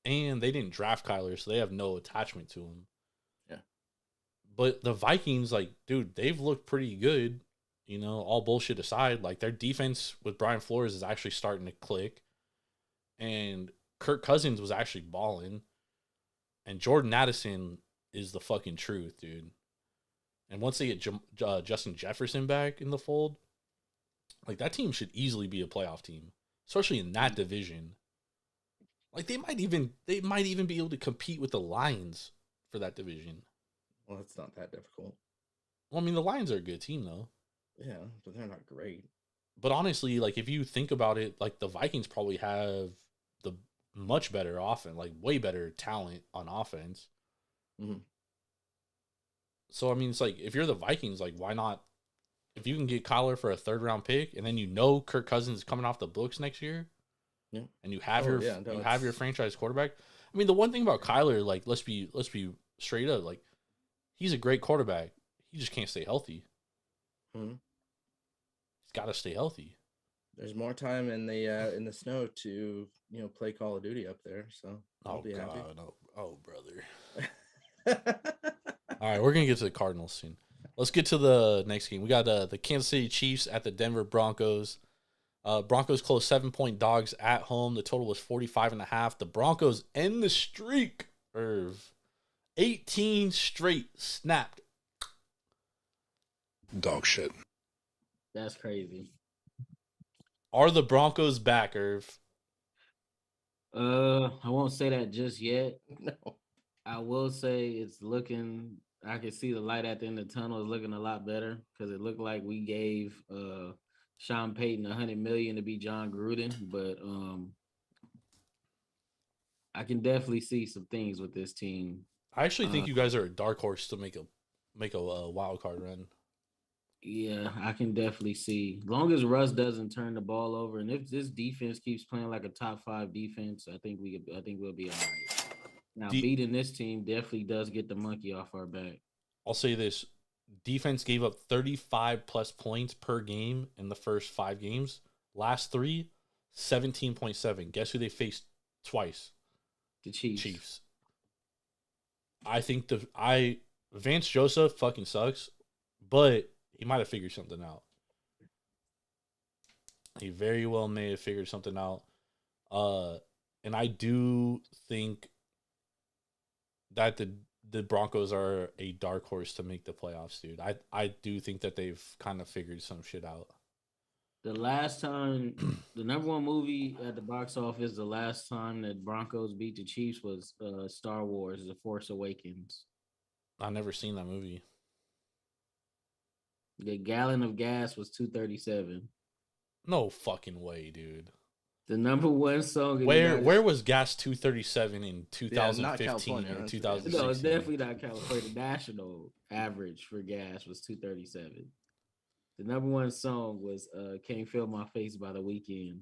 E: And they didn't draft Kyler, so they have no attachment to him. But the Vikings, like, dude, they've looked pretty good, all bullshit aside. Like, their defense with Brian Flores is actually starting to click. And Kirk Cousins was actually balling. And Jordan Addison is the fucking truth, dude. And once they get Justin Jefferson back in the fold, like, that team should easily be a playoff team, especially in that division. Like, they might even be able to compete with the Lions for that division.
D: Well, it's not that difficult.
E: Well, I mean, the Lions are a good team, though.
D: Yeah, but they're not great.
E: But honestly, like, if you think about it, like, the Vikings probably have the much better offense, like, way better talent on offense.
D: Mm-hmm.
E: So, I mean, it's like, if you're the Vikings, like, why not? If you can get Kyler for a 3rd-round pick, and then Kirk Cousins is coming off the books next year, and you have your franchise quarterback. I mean, the one thing about Kyler, like, let's be straight up, like, he's a great quarterback. He just can't stay healthy.
D: Mm-hmm.
E: He's got to stay healthy.
D: There's more time in the snow to play Call of Duty up there, so I'll be happy.
E: Oh, brother. All right, we're gonna get to the Cardinals soon. Let's get to the next game. We got the Kansas City Chiefs at the Denver Broncos. Broncos closed 7-point dogs at home. The total was 45.5. The Broncos end the streak. 18 straight snapped.
B: Dog shit.
F: That's crazy.
E: Are the Broncos back, Irv?
F: I won't say that just yet.
D: No.
F: I will say it's looking. I can see the light at the end of the tunnel is looking a lot better because it looked like we gave Sean Payton $100 million to be John Gruden, but I can definitely see some things with this team.
E: I actually think you guys are a dark horse to make a wild card run.
F: Yeah, I can definitely see. As long as Russ doesn't turn the ball over, and if this defense keeps playing like a top 5 defense, I think we'll be all right. Now, beating this team definitely does get the monkey off our back.
E: I'll say this: defense gave up 35 plus points per game in the first 5 games. Last 3, 17.7. Guess who they faced twice?
F: The Chiefs.
E: I think Vance Joseph fucking sucks, but he might have figured something out. He very well may have figured something out. And I do think that the Broncos are a dark horse to make the playoffs, dude. I do think that they've kind of figured some shit out.
F: The last time, the number 1 movie at the box office, the last time that Broncos beat the Chiefs was Star Wars: The Force Awakens.
E: I've never seen that movie.
F: The gallon of gas was $2.37.
E: No fucking way, dude.
F: The number 1 song.
E: Where was gas $2.37 in 2015 or 2016?
F: No, it's definitely not California. The national average for gas was $2.37. The number 1 song was "Can't Feel My Face" by The Weeknd.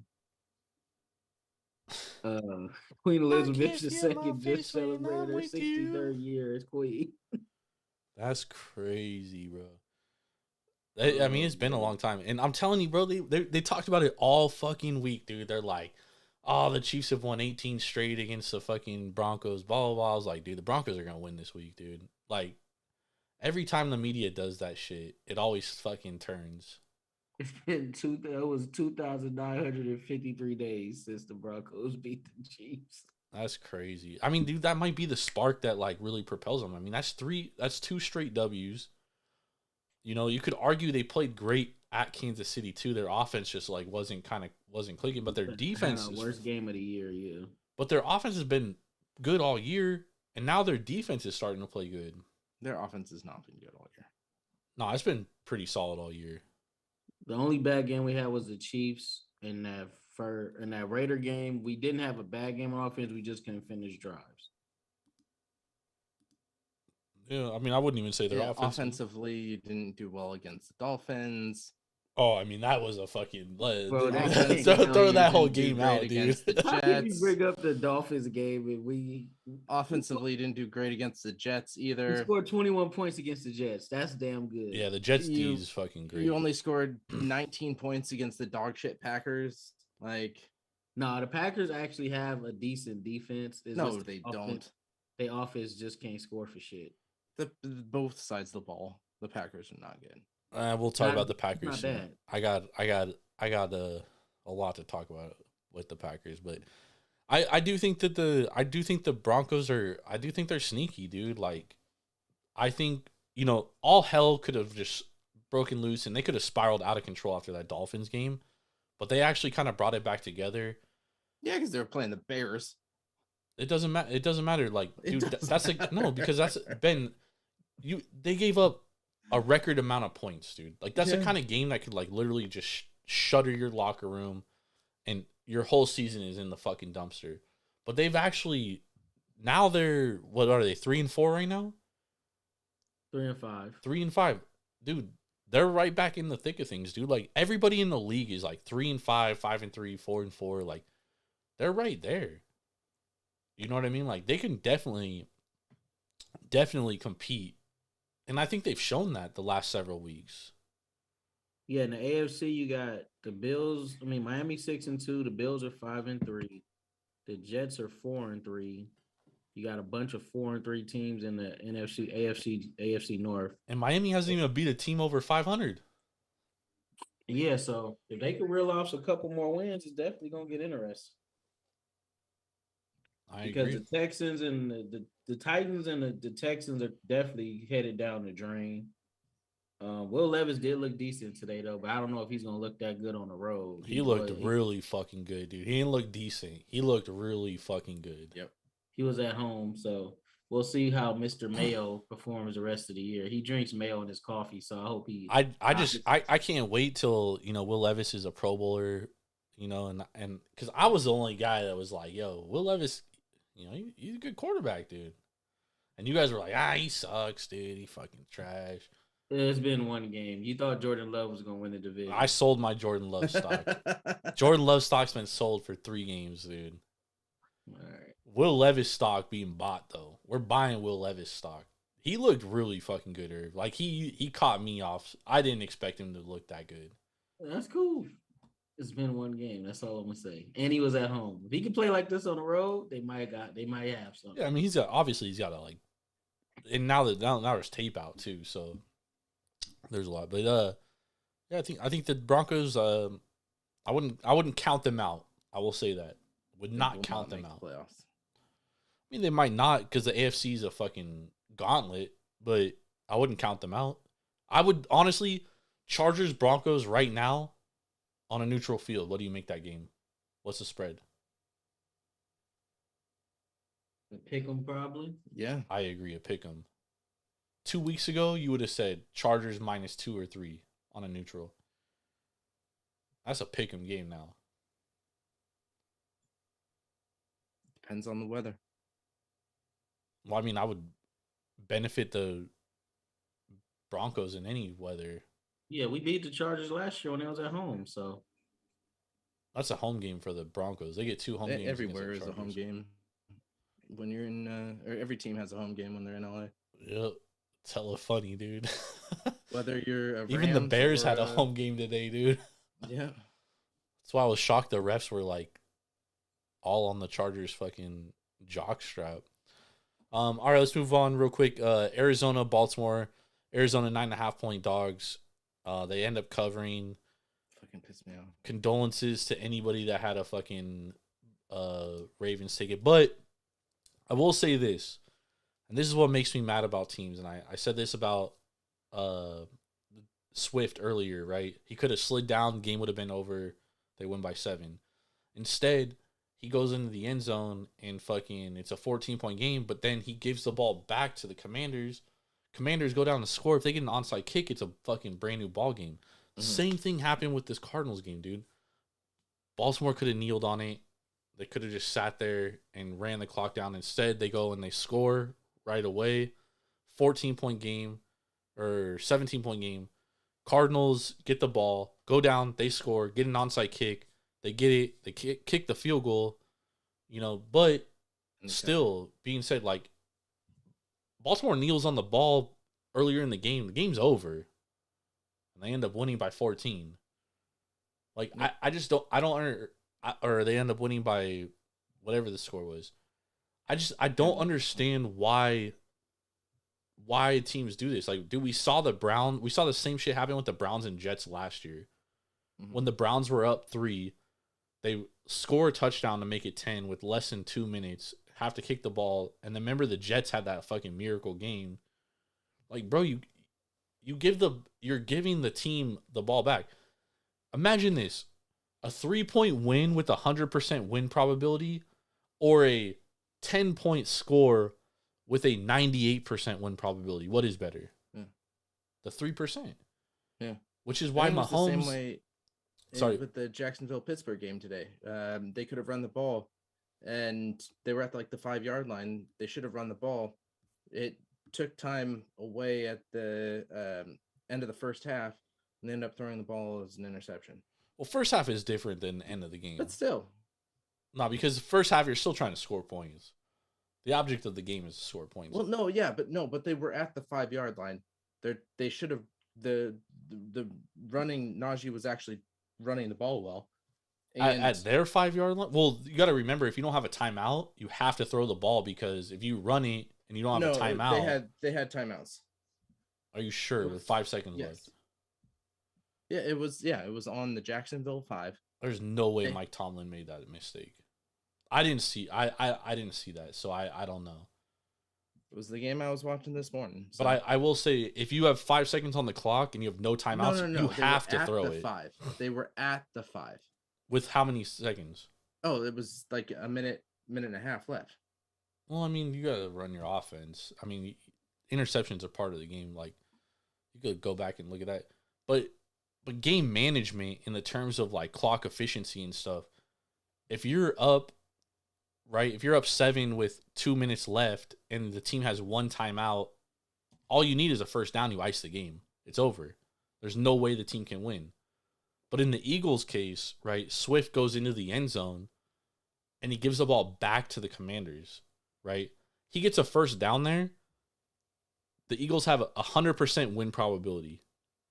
F: Queen Elizabeth II just celebrated her 63rd year as queen.
E: That's crazy, bro. I mean, it's been a long time. And I'm telling you, bro, they talked about it all fucking week, dude. They're like, oh, the Chiefs have won 18 straight against the fucking Broncos, blah, blah, blah. I was like, dude, the Broncos are going to win this week, dude. Like, every time the media does that shit, it always fucking turns.
F: It was 2,953 days since the Broncos beat the Chiefs.
E: That's crazy. I mean, dude, that might be the spark that, like, really propels them. I mean, that's 2 straight W's. You know, you could argue they played great at Kansas City too. Their offense just like wasn't clicking, but their defense
F: worst game of the year, yeah.
E: But their offense has been good all year, and now their defense is starting to play good.
D: Their offense has not been good all year.
E: No, it's been pretty solid all year.
F: The only bad game we had was the Chiefs in that Raider game. We didn't have a bad game on offense. We just couldn't finish drives.
E: Yeah, I mean, I wouldn't even say they're
D: offensively. You didn't do well against the Dolphins.
E: Oh, I mean, that was a fucking bro,
F: throw
E: that whole game out, dude.
F: How can you bring up the Dolphins game and we
D: offensively didn't do great against the Jets either?
F: We scored 21 points against the Jets. That's damn good.
E: Yeah, the Jets D is fucking great.
D: You only scored 19 points against the dog shit Packers. Like,
F: no, the Packers actually have a decent defense.
D: No, they don't.
F: Their offense just can't score for shit.
D: Both sides of the ball, the Packers are not good.
E: We'll talk about the Packers soon. I got a lot to talk about with the Packers, but I do think the Broncos they're sneaky, dude. Like, I think, you know, all hell could have just broken loose and they could have spiraled out of control after that Dolphins game, but they actually kind of brought it back together.
D: Yeah, because they were playing the Bears.
E: It doesn't matter. It doesn't matter. Like, dude, that's like no, because that's Ben. They gave up a record amount of points, dude. Like, that's the kind of game that could like literally just shutter your locker room, and your whole season is in the fucking dumpster. But they've actually now they're what are they 3-4 right now?
F: 3-5.
E: 3-5, dude. They're right back in the thick of things, dude. Like, everybody in the league is like 3-5, 5-3, 4-4. Like, they're right there. You know what I mean? Like, they can definitely compete. And I think they've shown that the last several weeks.
F: Yeah, in the AFC, you got the Bills. I mean, Miami 6-2. The Bills are 5-3. The Jets are 4-3. You got a bunch of 4-3 teams in the AFC North.
E: And Miami hasn't even beat a team over 500.
F: Yeah, so if they can reel off a couple more wins, it's definitely gonna get interesting. Because the Texans and the Titans and the Texans are definitely headed down the drain. Will Levis did look decent today, though, but I don't know if he's going to look that good on the road.
E: He looked really fucking good, dude. He didn't look decent. He looked really fucking good.
D: Yep.
F: He was at home, so we'll see how Mr. Mayo performs the rest of the year. He drinks mayo in his coffee, so I hope he...
E: I can't wait till, you know, Will Levis is a Pro Bowler, you know, and because I was the only guy that was like, yo, Will Levis... You know, he's a good quarterback, dude. And you guys were like, he sucks, dude. He fucking trash.
F: It's been one game. You thought Jordan Love was going to win the division.
E: I sold my Jordan Love stock. Jordan Love stock's been sold for 3 games, dude.
F: All right.
E: Will Levis stock being bought, though. We're buying Will Levis stock. He looked really fucking good, Irv. Like, he caught me off. I didn't expect him to look that good.
F: That's cool. It's been one game. That's all I'm gonna say. And he was at home. If he could play like this on the road, they might have something.
E: Yeah, I mean, he's got to like, and now there's tape out too, so there's a lot. But yeah, I think the Broncos. I wouldn't count them out. I will say that would not count them out.
D: Playoffs.
E: I mean, they might not because the AFC is a fucking gauntlet, but I wouldn't count them out. I would honestly, Chargers Broncos right now on a neutral field. What do you make that game? What's the spread?
F: Pick them probably.
D: Yeah,
E: I agree. A pick 'em. 2 weeks ago, you would have said Chargers -2 or 3 on a neutral. That's a pick 'em game now.
D: depends on the weather.
E: Well, I mean, I would benefit the Broncos in any weather.
F: Yeah, we beat the Chargers last year when they was at home. So
E: that's a home game for the Broncos. They get 2 home games.
D: Everywhere is a home game. When you're in, or every team has a home game when they're in LA.
E: Yep, it's hella funny, dude.
D: Whether you're
E: even the Bears had a home game today, dude.
D: Yeah,
E: that's why I was shocked. The refs were like all on the Chargers' fucking jock strap. All right, let's move on real quick. Arizona, Baltimore. Arizona 9.5-point dogs. They end up covering.
D: Fucking pissed me off.
E: Condolences to anybody that had a fucking Ravens ticket. But I will say this, and this is what makes me mad about teams. And I said this about Swift earlier, right? He could have slid down. The game would have been over. They win by 7. Instead, he goes into the end zone and fucking it's a 14-point game. But then he gives the ball back to the Commanders. Commanders go down to score. If they get an onside kick, it's a fucking brand new ball game. Mm-hmm. Same thing happened with this Cardinals game, dude. Baltimore could have kneeled on it. They could have just sat there and ran the clock down. Instead, they go and they score right away. 14-point game or 17-point game. Cardinals get the ball, go down, they score, get an onside kick. They get it. They kick the field goal, but still being said, like, Baltimore kneels on the ball earlier in the game. The game's over. And they end up winning by 14. Like, I just don't, or they end up winning by whatever the score was. I don't understand why teams do this. Like, dude, we saw the same shit happen with the Browns and Jets last year. Mm-hmm. When the Browns were up 3, they score a touchdown to make it 10 with less than 2 minutes, have to kick the ball. And then remember the Jets had that fucking miracle game. Like, bro, you're giving the team the ball back. Imagine this. A 3-point win with 100% win probability or a 10-point score with a 98% win probability. What is better? Yeah. The 3%.
D: Yeah.
E: Which is why Mahomes...
D: the same way with the Jacksonville-Pittsburgh game today. They could have run the ball, and they were at like the 5-yard line. They should have run the ball. It took time away at the end of the first half, and they ended up throwing the ball as an interception.
E: Well, first half is different than the end of the game.
D: But still.
E: No, because first half, you're still trying to score points. The object of the game is to score points.
D: Well, but they were at the 5-yard line. They should have the running. Najee was actually running the ball well.
E: At their 5-yard line? Well, you got to remember, if you don't have a timeout, you have to throw the ball because if you run it and you don't have a timeout.
D: They had timeouts.
E: Are you sure? With 5 seconds left?
D: Yeah, it was on the Jacksonville 5.
E: There's no way Mike Tomlin made that mistake. I didn't see that, so I don't know.
D: It was the game I was watching this morning.
E: So. But I will say, if you have 5 seconds on the clock and you have no timeouts, you have to throw it.
D: 5. They were at the 5.
E: With how many seconds?
D: Oh, it was like a minute and a half left.
E: Well, I mean, you got to run your offense. I mean, interceptions are part of the game. Like, you could go back and look at that. But game management in the terms of, like, clock efficiency and stuff, if you're up, right, if you're up 7 with 2 minutes left and the team has 1 timeout, all you need is a first down, you ice the game. It's over. There's no way the team can win. But in the Eagles' case, right, Swift goes into the end zone and he gives the ball back to the Commanders, right? He gets a first down there. The Eagles have a 100% win probability,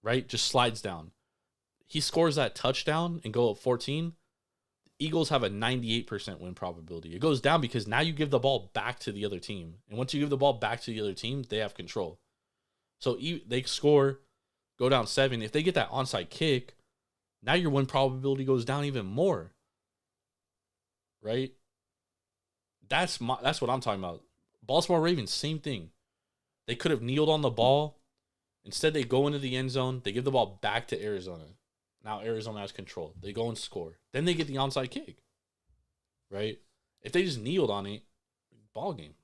E: right? Just slides down. He scores that touchdown and go up 14. The Eagles have a 98% win probability. It goes down because now you give the ball back to the other team. And once you give the ball back to the other team, they have control. So they score, go down 7. If they get that onside kick, now your win probability goes down even more. Right? That's what I'm talking about. Baltimore Ravens, same thing. They could have kneeled on the ball. Instead, they go into the end zone. They give the ball back to Arizona. Now Arizona has control. They go and score. Then they get the onside kick. Right? If they just kneeled on it, ball game.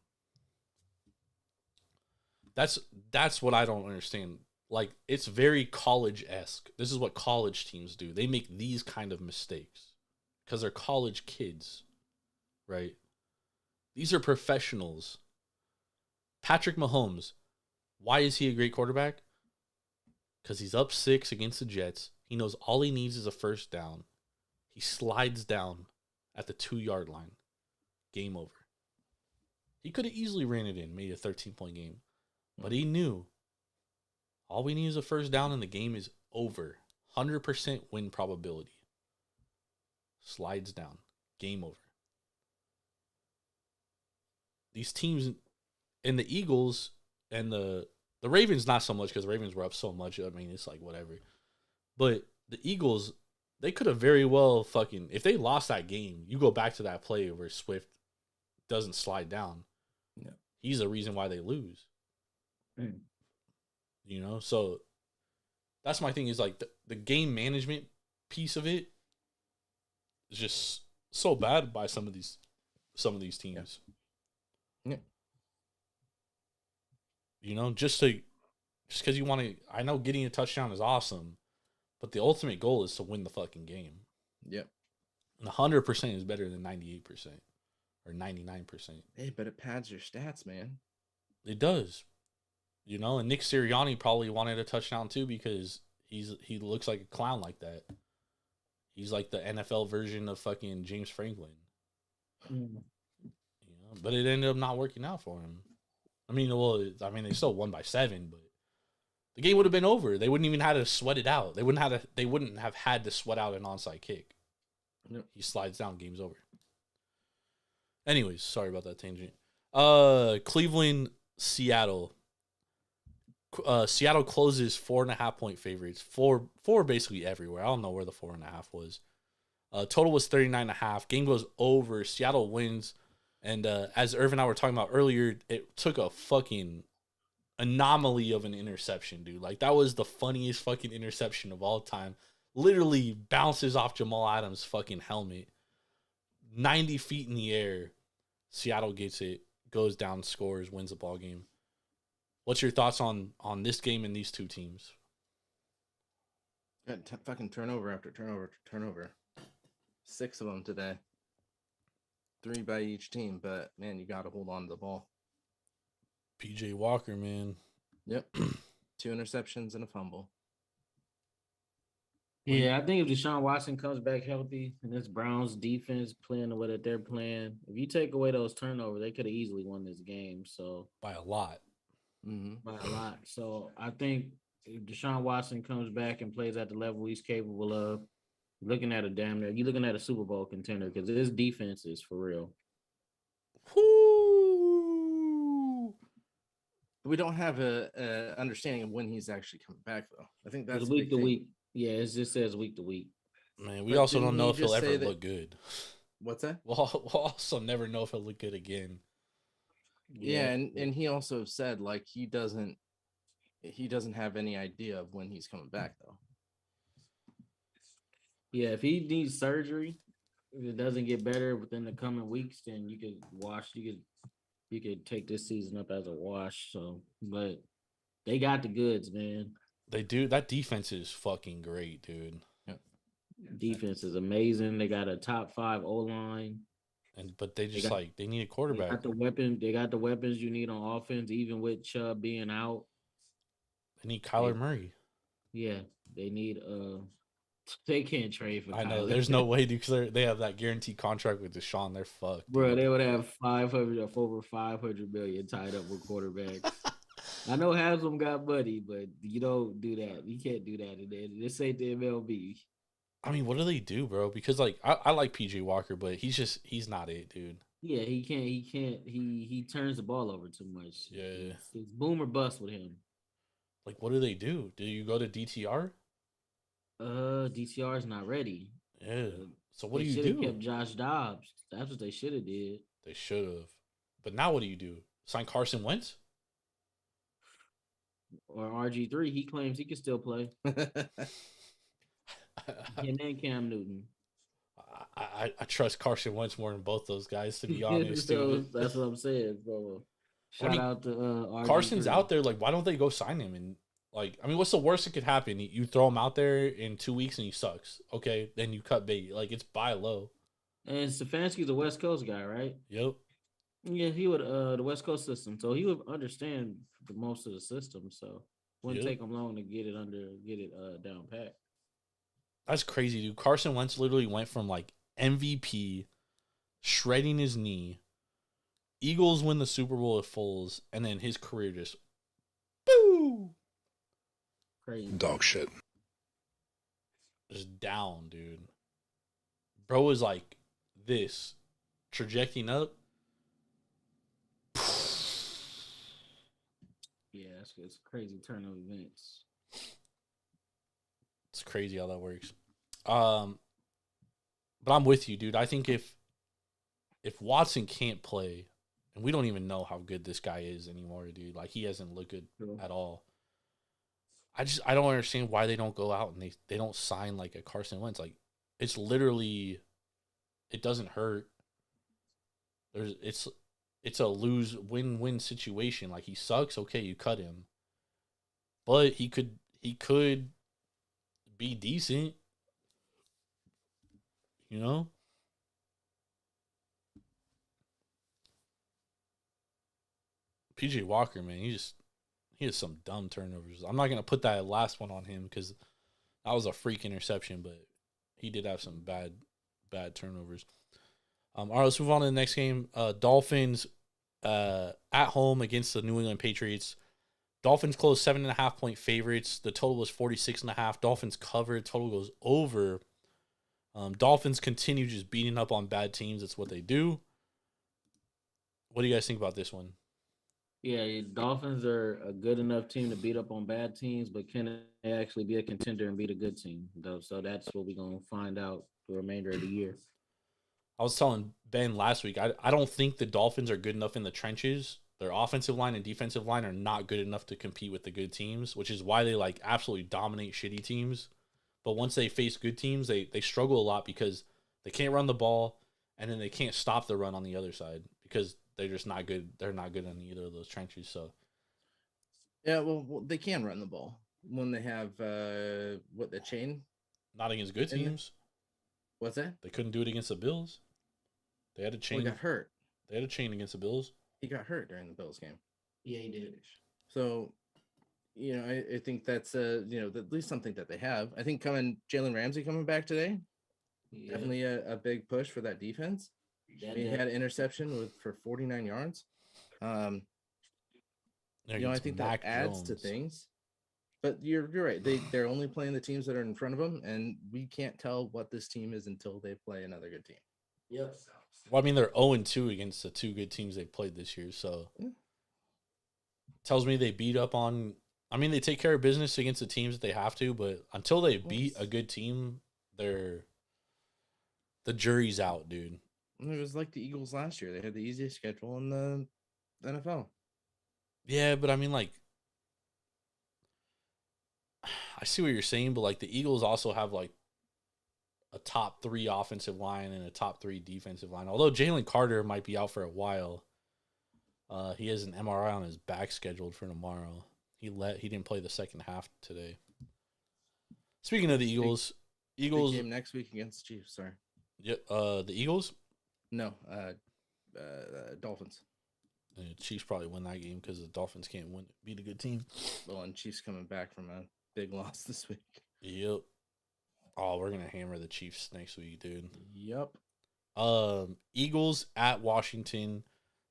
E: That's what I don't understand. Like, it's very college-esque. This is what college teams do. They make these kind of mistakes because they're college kids, right? These are professionals. Patrick Mahomes, why is he a great quarterback? Because he's up 6 against the Jets. He knows all he needs is a first down. He slides down at the 2-yard line. Game over. He could have easily ran it in, made a 13-point game. But he knew all we need is a first down and the game is over. 100% win probability. Slides down. Game over. These teams and the Eagles and the Ravens, not so much because the Ravens were up so much. I mean, it's like whatever. But the Eagles, they could have very well if they lost that game, you go back to that play where Swift doesn't slide down. Yeah. He's the reason why they lose. You know, so that's my thing is like the game management piece of it is just so bad by some of these teams.
D: Yeah.
E: You know, just because you want to, I know getting a touchdown is awesome, but the ultimate goal is to win the fucking game.
D: Yep.
E: And 100% is better than 98% or 99%.
D: Hey, but it pads your stats, man.
E: It does. You know, and Nick Sirianni probably wanted a touchdown too because he looks like a clown like that. He's like the NFL version of fucking James Franklin. You know, but it ended up not working out for him. I mean, they still won by 7, but the game would have been over. They wouldn't even have to sweat it out. They wouldn't have had to sweat out an onside kick.
D: Yep.
E: He slides down, game's over. Anyways, sorry about that tangent. Cleveland, Seattle. Seattle closes 4.5-point favorites. Four basically everywhere. I don't know where the 4.5 was. Total was 39.5. Game goes over. Seattle wins. And as Irv and I were talking about earlier, it took a fucking anomaly of an interception, dude. Like, that was the funniest fucking interception of all time. Literally bounces off Jamal Adams' fucking helmet. 90 feet in the air. Seattle gets it, goes down, scores, wins the ball game. What's your thoughts on this game and these two teams?
D: Fucking turnover after turnover after turnover. 6 of them today. 3 by each team, but man, you got to hold on to the ball.
E: PJ Walker, man.
D: Yep. 2 interceptions and a fumble.
F: Yeah, I think if Deshaun Watson comes back healthy and this Browns defense playing the way that they're playing, if you take away those turnovers, they could have easily won this game. So
E: by a lot.
D: Mm-hmm.
F: By a lot. So I think if Deshaun Watson comes back and plays at the level he's capable of, you're looking at a Super Bowl contender because this defense is for real.
E: Woo!
D: We don't have a understanding of when he's actually coming back, though. I think that's
F: week to week. Yeah, it just says week to week.
E: Man, we also don't know if he'll ever look good.
D: What's that?
E: We'll also never know if he'll look good again.
D: Yeah, and he also said like he doesn't have any idea of when he's coming back, though.
F: Yeah, if he needs surgery, if it doesn't get better within the coming weeks, then you could take this season up as a wash. So, but they got the goods, man.
E: They do. That defense is fucking great, dude.
D: Yeah.
F: Defense is amazing. They got a top 5 O-line.
E: But they need a quarterback.
F: They got the weapons you need on offense, even with Chubb being out.
E: They need Kyler Murray.
F: Yeah, they need they can't trade for
E: I know
F: Kyler.
E: there's no way because they have that guaranteed contract with Deshaun. They're fucked,
F: Bro,
E: dude.
F: they would have 500 or over 500 million tied up with quarterbacks. I know half of them got money, but you don't do that. You can't do that. And this ain't the MLB.
E: I mean, what do they do, bro? Because like I like PJ Walker, but he's not it, dude.
F: Yeah, he can't. He can't. He turns the ball over too much.
E: Yeah.
F: It's boom or bust with him.
E: Like, what do they do? Do you go to DTR?
F: DTR is not ready.
E: Yeah. So what do
F: They
E: you
F: should have
E: do?
F: kept Josh Dobbs. That's what they should have did.
E: They should have. But now what do you do? Sign Carson Wentz?
F: Or RG3. He claims he can still play. Him and Cam Newton.
E: I trust Carson Wentz more than both those guys, to be honest.
F: So that's what I'm saying. So shout out to RG3.
E: Carson's out there. Like, why don't they go sign him? And like, I mean, what's the worst that could happen? You throw him out there in 2 weeks and he sucks. Okay, then you cut bait. Like, it's buy low.
F: And Stefanski's a West Coast guy, right?
E: Yep.
F: Yeah, he would the West Coast system, so he would understand the most of the system. So wouldn't take him long to get it down pat.
E: That's crazy, dude. Carson Wentz literally went from like MVP, shredding his knee, Eagles win the Super Bowl with Foles, and then his career just boo.
F: Crazy.
B: Dog shit.
E: Just down, dude. Bro was like this, trajecting up.
F: Yeah, it's a crazy turn of events.
E: It's crazy how that works. But I'm with you, dude. I think if Watson can't play, and we don't even know how good this guy is anymore, dude. Like, he hasn't looked good at all. I don't understand why they don't go out and they don't sign like a Carson Wentz. Like, it's literally, it doesn't hurt. It's a win-win situation. Like, he sucks, okay, you cut him. But he could be decent. You know? PJ Walker, man, he has some dumb turnovers. I'm not gonna put that last one on him because that was a freak interception, but he did have some bad turnovers. All right, let's move on to the next game. Dolphins at home against the New England Patriots. Dolphins closed 7.5-point favorites. The total was 46.5. Dolphins covered. Total goes over. Dolphins continue just beating up on bad teams. That's what they do. What do you guys think about this one?
F: Yeah, Dolphins are a good enough team to beat up on bad teams, but can they actually be a contender and beat a good team? Though, so that's what we're gonna find out the remainder of the year.
E: I was telling Ben last week, I don't think the Dolphins are good enough in the trenches. Their offensive line and defensive line are not good enough to compete with the good teams, which is why they like absolutely dominate shitty teams. But once they face good teams, they struggle a lot because they can't run the ball, and then they can't stop the run on the other side because they're just not good. They're not good in either of those trenches. So,
D: yeah, well, they can run the ball when they have the chain.
E: Not against good teams.
D: What's that?
E: They couldn't do it against the Bills. They had a chain.
D: He got hurt.
E: They had a chain against the Bills.
D: He got hurt during the Bills game.
F: Yeah, he did.
D: So, I think that's at least something that they have. I think Jalen Ramsey coming back today, definitely a big push for that defense. He had an interception for 49 yards. I think that adds to things. But you're right. They're only playing the teams that are in front of them, and we can't tell what this team is until they play another good team.
F: Yep.
E: Well, I mean, they're 0-2 against the two good teams they played this year, so tells me they beat up on. I mean, they take care of business against the teams that they have to, but until they beat a good team, the jury's out, dude.
D: It was like the Eagles last year. They had the easiest schedule in the NFL.
E: Yeah, but I mean, like, I see what you're saying, but like the Eagles also have like a top 3 offensive line and a top 3 defensive line. Although Jalen Carter might be out for a while, he has an MRI on his back scheduled for tomorrow. He didn't play the second half today. Speaking of the Eagles,
D: big game next week against the Chiefs. Sorry.
E: Yeah, the Eagles.
D: No, Dolphins.
E: The Chiefs probably win that game because the Dolphins can't beat a good team.
D: Well, and Chiefs coming back from a big loss this week.
E: Yep. Oh, we're gonna hammer the Chiefs next week, dude.
D: Yep.
E: Eagles at Washington,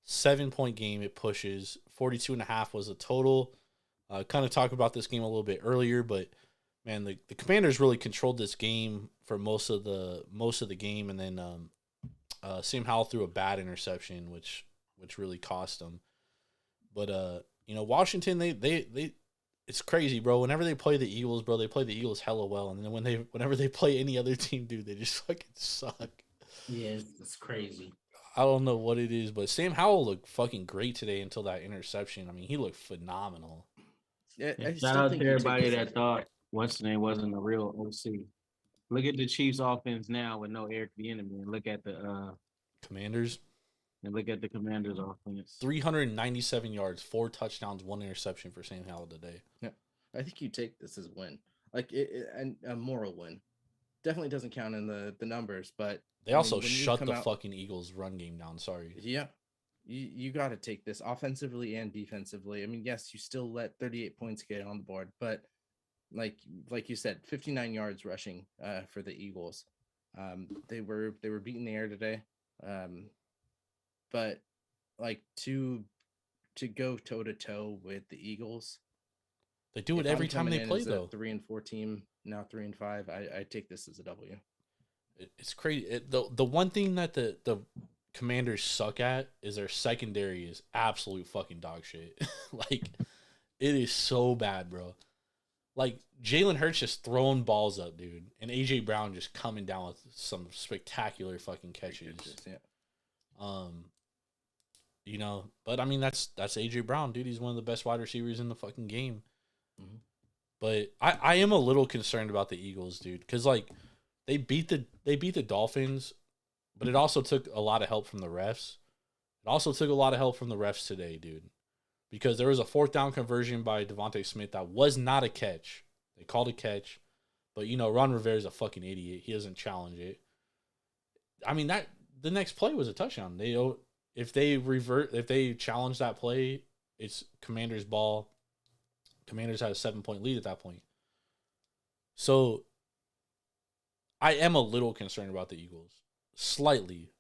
E: 7-point game. It pushes 42.5 was the total. Kind of talked about this game a little bit earlier, but man, the Commanders really controlled this game for most of the game, and then Sam Howell threw a bad interception, which really cost them. But Washington, they it's crazy, bro. Whenever they play the Eagles, bro, they play the Eagles hella well, and then whenever they play any other team, dude, they just fucking suck.
F: Yeah, it's crazy.
E: I don't know what it is, but Sam Howell looked fucking great today until that interception. I mean, he looked phenomenal.
F: Yeah, shout out to everybody that thought Winston wasn't a real OC. Look at the Chiefs' offense now with no Eric Bieniemy, and look at the
E: Commanders.
F: And look at the Commanders' offense.
E: 397 yards, 4 touchdowns, 1 interception for Sam Howell today.
D: Yeah, I think you take this as a win, like and a moral win. Definitely doesn't count in the numbers, but
E: they also shut the fucking Eagles' run game down. Sorry.
D: Yeah, you got to take this offensively and defensively. I mean, yes, you still let 38 points get on the board, but like you said, 59 yards rushing for the Eagles. They were beating the air today. But like to go toe to toe with the Eagles,
E: they do it every time they play though.
D: 3-4 team, now 3-5. I take this as a W.
E: It's crazy. The one thing that the Commanders suck at is their secondary is absolute fucking dog shit. Like it is so bad, bro. Like Jalen Hurts just throwing balls up, dude, and AJ Brown just coming down with some spectacular fucking catches.
D: Yeah.
E: But I mean that's AJ Brown, dude. He's one of the best wide receivers in the fucking game. Mm-hmm. But I am a little concerned about the Eagles, dude, because like they beat the Dolphins, but it also took a lot of help from the refs. It also took a lot of help from the refs today, dude, because there was a 4th down conversion by Devontae Smith that was not a catch. They called a catch, but Ron Rivera's a fucking idiot. He doesn't challenge it. I mean that the next play was a touchdown. If they challenge that play, it's Commanders' ball. Commanders had a 7-point lead at that point. So I am a little concerned about the Eagles. Slightly.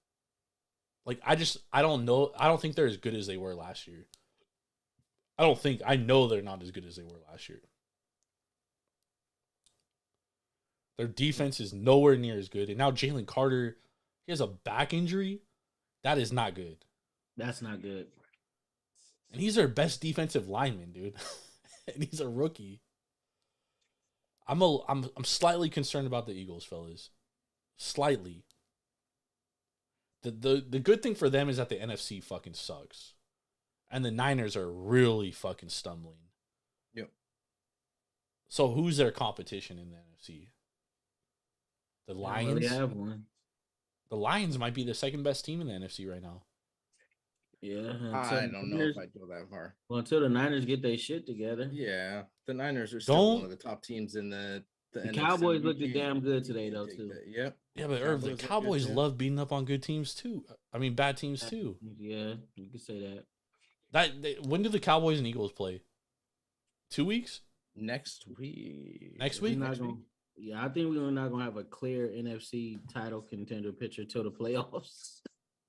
E: Like I don't know. I don't think they're as good as they were last year. I know they're not as good as they were last year. Their defense is nowhere near as good. And now Jalen Carter, he has a back injury. That is not good.
F: That's not good.
E: And he's their best defensive lineman, dude. And he's a rookie. I'm slightly concerned about the Eagles, fellas. Slightly. The good thing for them is that the NFC fucking sucks. And the Niners are really fucking stumbling.
D: Yep.
E: So who's their competition in the NFC? The Lions?
F: They have one.
E: The Lions might be the second best team in the NFC right now.
F: Yeah.
D: I don't know if I'd go that far.
F: Well, until the Niners get their shit together.
D: Yeah. The Niners are still one of the top teams in the NFC.
F: Cowboys looked damn good today, though, too.
D: Yep.
E: Yeah, but Irv, the Cowboys love beating up on good teams, too. I mean, bad teams, too.
F: Yeah, you could say that.
E: When do the Cowboys and Eagles play? 2 weeks?
D: Next week.
E: Next week?
F: Yeah, I think we're not gonna have a clear NFC title contender picture till the playoffs.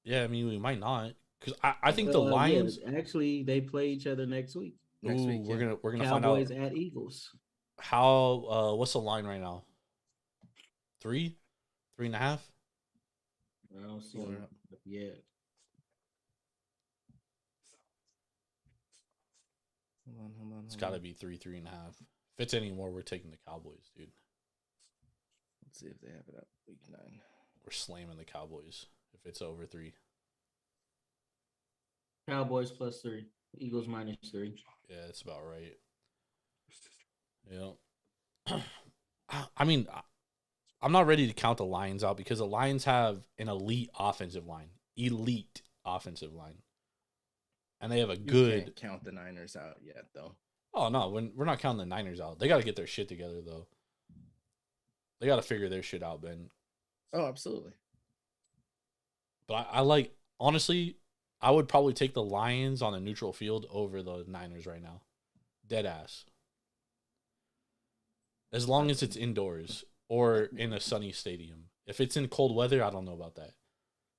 E: Yeah, I mean we might not, because I think the Lions
F: actually they play each other next week.
E: Next week, we're gonna
F: Cowboys
E: find out.
F: Cowboys at Eagles.
E: How? What's the line right now? 3.5.
F: I don't see it yet.
D: Hold on.
E: It's got to be 3.5. If it's any more, we're taking the Cowboys, dude.
D: Let's see if they have it up week 9.
E: We're slamming the Cowboys if it's over 3.
F: Cowboys +3. Eagles -3.
E: Yeah, that's about right. Yeah. I mean, I'm not ready to count the Lions out because the Lions have an elite offensive line. And they have a good.
D: You can't count the Niners out yet, though.
E: Oh, no. We're not counting the Niners out. They got to get their shit together, though. They got to figure their shit out, Ben.
D: Oh, absolutely.
E: But I like, honestly, I would probably take the Lions on a neutral field over the Niners right now. Dead ass. As long as it's indoors or in a sunny stadium. If it's in cold weather, I don't know about that.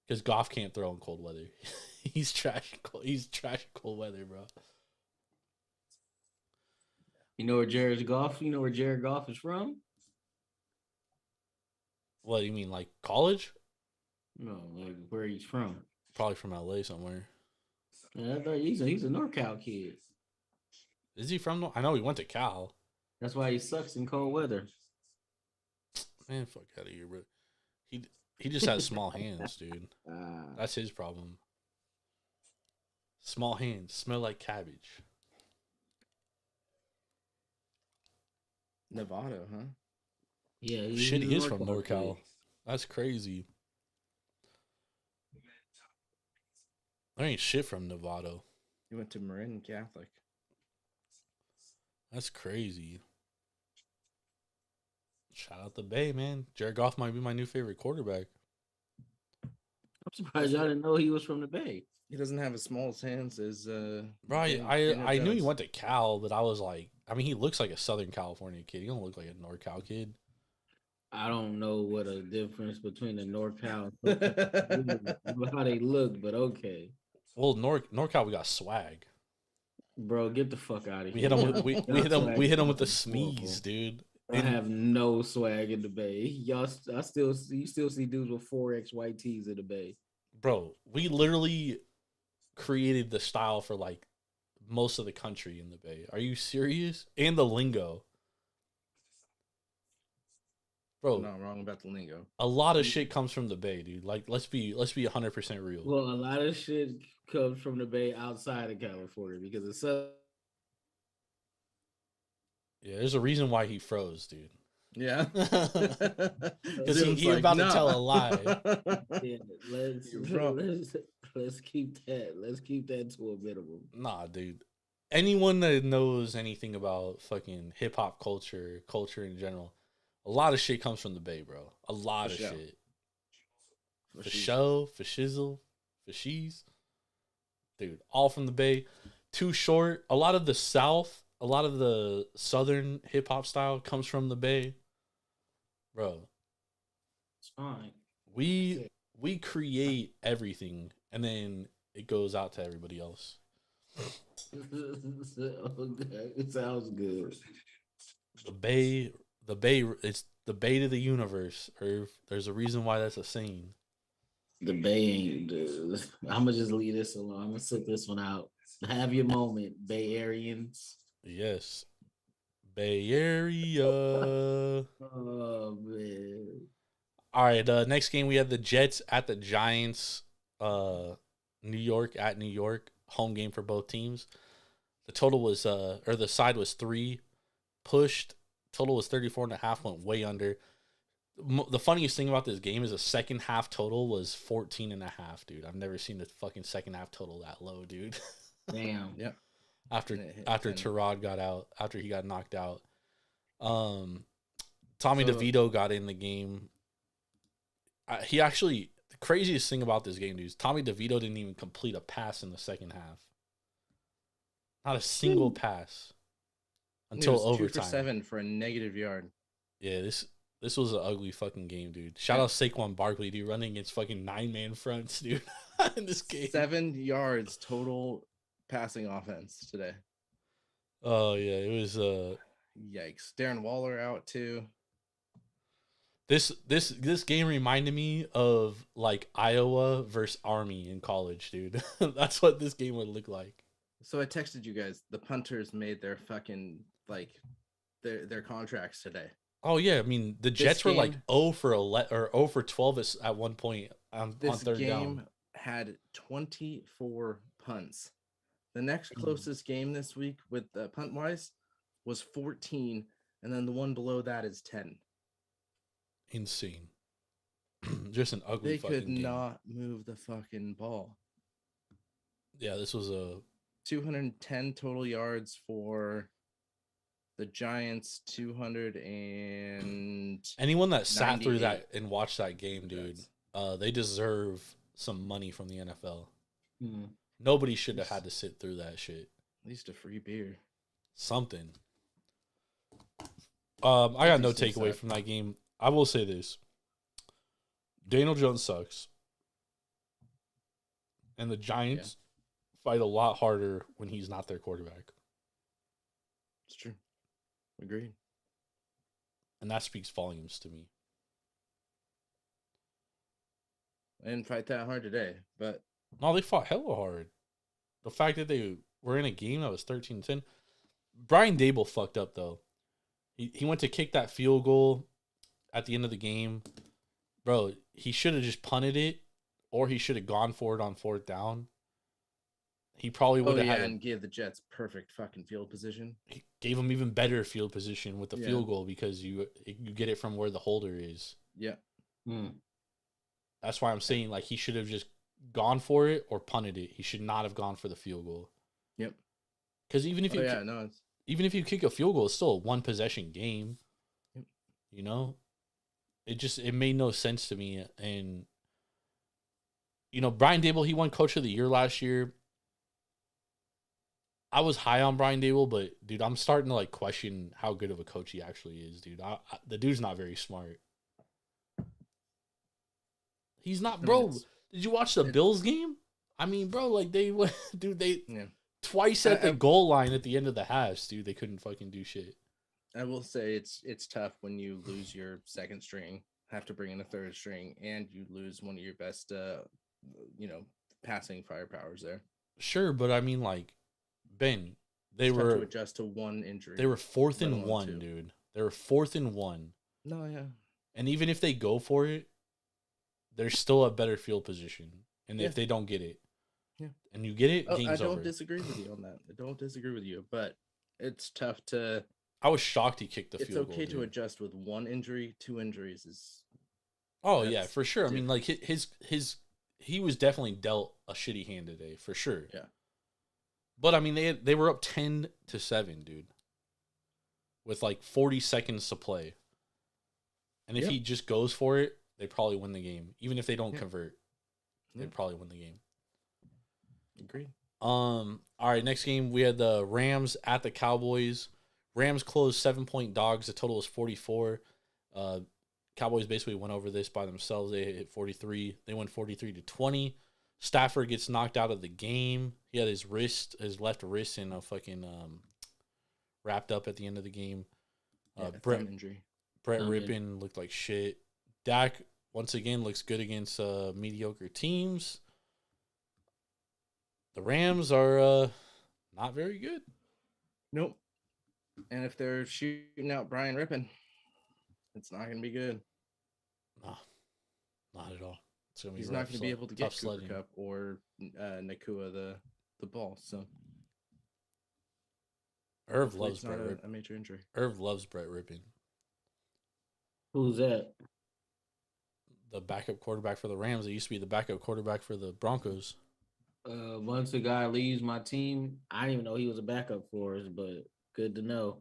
E: Because Goff can't throw in cold weather. He's trash. He's trash in cold weather, bro.
F: You know where Jared Goff? You know where Jared Goff is from?
E: What do you mean, like college?
F: No, like where he's from.
E: Probably from LA somewhere.
F: Yeah, I thought he's a NorCal kid.
E: Is he from? I know he went to Cal.
F: That's why he sucks in cold weather.
E: Man, fuck out of here, bro. He just has small hands, dude. That's his problem. Small hands, smell like cabbage.
D: Nevada, huh?
F: Yeah,
E: shit, he is from NorCal. That's crazy. There ain't shit from Nevada.
D: He went to Marin Catholic.
E: That's crazy. Shout out the Bay, man. Jared Goff might be my new favorite quarterback.
F: I'm surprised y'all didn't know he was from the Bay.
D: He doesn't have as small hands as
E: Right. I knew he went to Cal, but I was like, I mean, he looks like a Southern California kid. He don't look like a NorCal kid.
F: I don't know what a difference between the NorCal and how they look, but okay.
E: Well, NorCal, we got swag.
F: Bro, get the fuck out of here.
E: We hit him with we hit him with the smees, dude.
F: I have no swag in the Bay. You still see dudes with 4X white tees in the Bay.
E: Bro, we literally created the style for like most of the country in the Bay. Are you serious? And the lingo. Bro,
D: I'm not wrong about the lingo.
E: A lot of shit comes from the Bay, dude. Like, let's be 100% real.
F: Well, a lot of shit comes from the Bay outside of California because it's
E: yeah, there's a reason why he froze, dude.
D: Yeah,
E: because he like, about to tell a lie.
F: Yeah, let's keep that to a minimum.
E: Nah, dude. Anyone that knows anything about fucking hip hop culture in general, a lot of shit comes from the Bay, bro. A lot of shit. For show, for shizzle, for she's. Dude, all from the Bay. Too Short. A lot of the South, a lot of the Southern hip hop style comes from the Bay. Bro.
F: It's fine.
E: We create everything and then it goes out to everybody else.
F: It sounds good.
E: The Bay, it's the Bay to the universe, Irv. There's a reason why that's a saying.
F: The Bay ain't. I'm gonna just leave this alone. I'm gonna sit this one out. Have your moment, Bay Areans.
E: Yes, Bay Area.
F: Oh man.
E: All right. Next game we have the Jets at the Giants. New York at New York. Home game for both teams. The total was or the side was 3. Pushed. Total was 34.5. Went way under. The funniest thing about this game is the second half total was 14.5, dude. I've never seen the fucking second half total that low, dude.
F: Damn.
D: Yep.
E: After Tyrod got out, after he got knocked out. Tommy DeVito got in the game. He actually, the craziest thing about this game, dude, is Tommy DeVito didn't even complete a pass in the second half. Not a single pass until overtime.
D: 2 for 7 for a negative yard.
E: Yeah, this was an ugly fucking game, dude. Shout out Saquon Barkley, dude, running against fucking 9-man fronts, dude, in this game.
D: 7 yards total passing offense today.
E: Oh yeah, it was
D: yikes. Darren Waller out too.
E: This game reminded me of like Iowa versus Army in college, dude. That's what this game would look like.
D: So I texted you guys. The punters made their fucking like their contracts today.
E: Oh yeah, I mean the Jets were like 0 for 11 or 0 for 12 at one point on third down. This game
D: had 24 punts. The next closest game this week with punt wise was 14, and then the one below that is 10.
E: Insane. Just an ugly fucking game.
D: They could not move the fucking ball.
E: Yeah, this was a
D: 210 total yards for the Giants, 200 and
E: anyone that sat through that and watched that game, dude, they deserve some money from the NFL. Nobody should have had to sit through that shit.
D: At least a free beer.
E: Something. I got no takeaway from that game. I will say this. Daniel Jones sucks. And the Giants fight a lot harder when he's not their quarterback.
D: It's true. Agreed.
E: And that speaks volumes to me.
D: I didn't fight that hard today, but...
E: No, they fought hella hard. The fact that they were in a game that was 13-10. Brian Dable fucked up, though. He went to kick that field goal at the end of the game. Bro, he should have just punted it, or he should have gone for it on 4th down. He probably would have had
D: and gave the Jets perfect fucking field position.
E: He gave them even better field position with the field goal because you get it from where the holder is.
D: Yeah.
E: That's why I'm saying, like, he should have just gone for it or punted it. He should not have gone for the field goal.
D: Yep.
E: Because even if you kick a field goal, it's still a 1-possession game. Yep. You know? It made no sense to me. And, you know, Brian Dable, he won Coach of the Year last year. I was high on Brian Dable, but, dude, I'm starting to, like, question how good of a coach he actually is, dude. The dude's not very smart. He's not, bro. Did you watch the Bills game? I mean, bro, like, they went, dude, twice at the goal line at the end of the halves, dude. They couldn't fucking do shit.
D: I will say it's tough when you lose your second string, have to bring in a third string, and you lose one of your best, passing firepowers there.
E: Sure, but I mean, like, Ben, they were
D: to adjust to one injury.
E: They were 4th and 1, dude. They were 4th and 1.
D: No, yeah.
E: And even if they go for it, there's still a better field position. And if they don't get it, and you get it, game's over.
D: I don't disagree with you on that. I don't disagree with you, but it's tough to.
E: I was shocked he kicked the field goal.
D: It's okay to adjust with 1 injury. 2 injuries is.
E: Oh yeah, for sure. I mean, like he was definitely dealt a shitty hand today, for sure.
D: Yeah.
E: But I mean, they were up 10-7, dude, with like 40 seconds to play. And if he just goes for it, they probably win the game. Even if they don't convert, they probably win the game.
D: Agreed.
E: All right, next game we had the Rams at the Cowboys. Rams closed 7-point dogs. The total was 44. Cowboys basically went over this by themselves. They hit 43. They won 43-20. Stafford gets knocked out of the game. He had his left wrist in a fucking wrapped up at the end of the game. Brett Rippon looked like shit. Dak once again looks good against mediocre teams. The Rams are not very good.
D: Nope. And if they're shooting out Brian Rippon, it's not going to be good.
E: No, not at all.
D: He's not going to be able to get Cooper Kupp or Nakua the ball. So
E: Irv loves Brett Rippon.
D: A major injury.
E: Irv loves Brett Rippon.
F: Who's that?
E: The backup quarterback for the Rams. It used to be the backup quarterback for the Broncos.
F: Once a guy leaves my team, I didn't even know he was a backup for us, but good to know.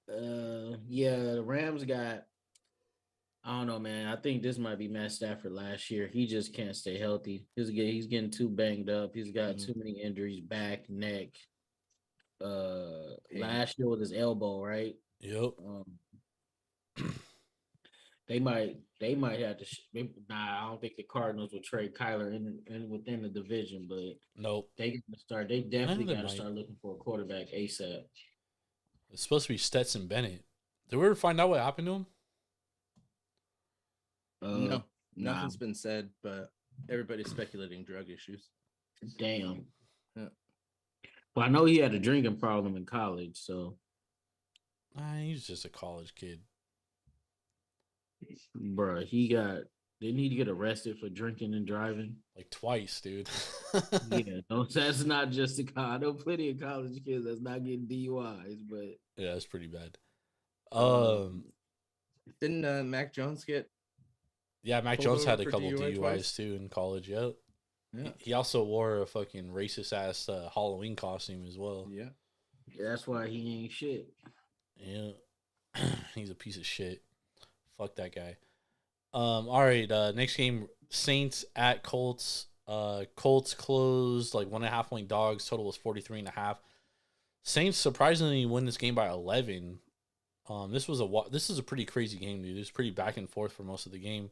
F: The Rams got, I don't know, man. I think this might be Matt Stafford last year. He just can't stay healthy. He's getting too banged up. He's got too many injuries, back, neck. Last year with his elbow, right?
E: Yep.
F: They might have to. I don't think the Cardinals will trade Kyler in within the division, but
E: nope.
F: They definitely got to start looking for a quarterback ASAP.
E: It's supposed to be Stetson Bennett. Did we ever find out what happened to him?
D: No, nothing's been said, but everybody's speculating drug issues.
F: Damn. Yeah. Well, I know he had a drinking problem in college, so.
E: He's just a college kid.
F: Bruh, didn't he get arrested for drinking and driving?
E: Like twice, dude.
F: Yeah, that's not just a college. I know plenty of college kids that's not getting DUIs, but.
E: Yeah, that's pretty bad.
D: Didn't Mac Jones get?
E: Yeah, Mac Jones had a couple DUIs too in college. Yep. Yeah. He also wore a fucking racist ass Halloween costume as well.
D: Yeah.
F: That's why he ain't shit.
E: Yeah. He's a piece of shit. Fuck that guy. All right. Next game, Saints at Colts. Colts closed like 1.5 point dogs. Total was 43.5. Saints surprisingly win this game by 11. This is a pretty crazy game, dude. It was pretty back and forth for most of the game.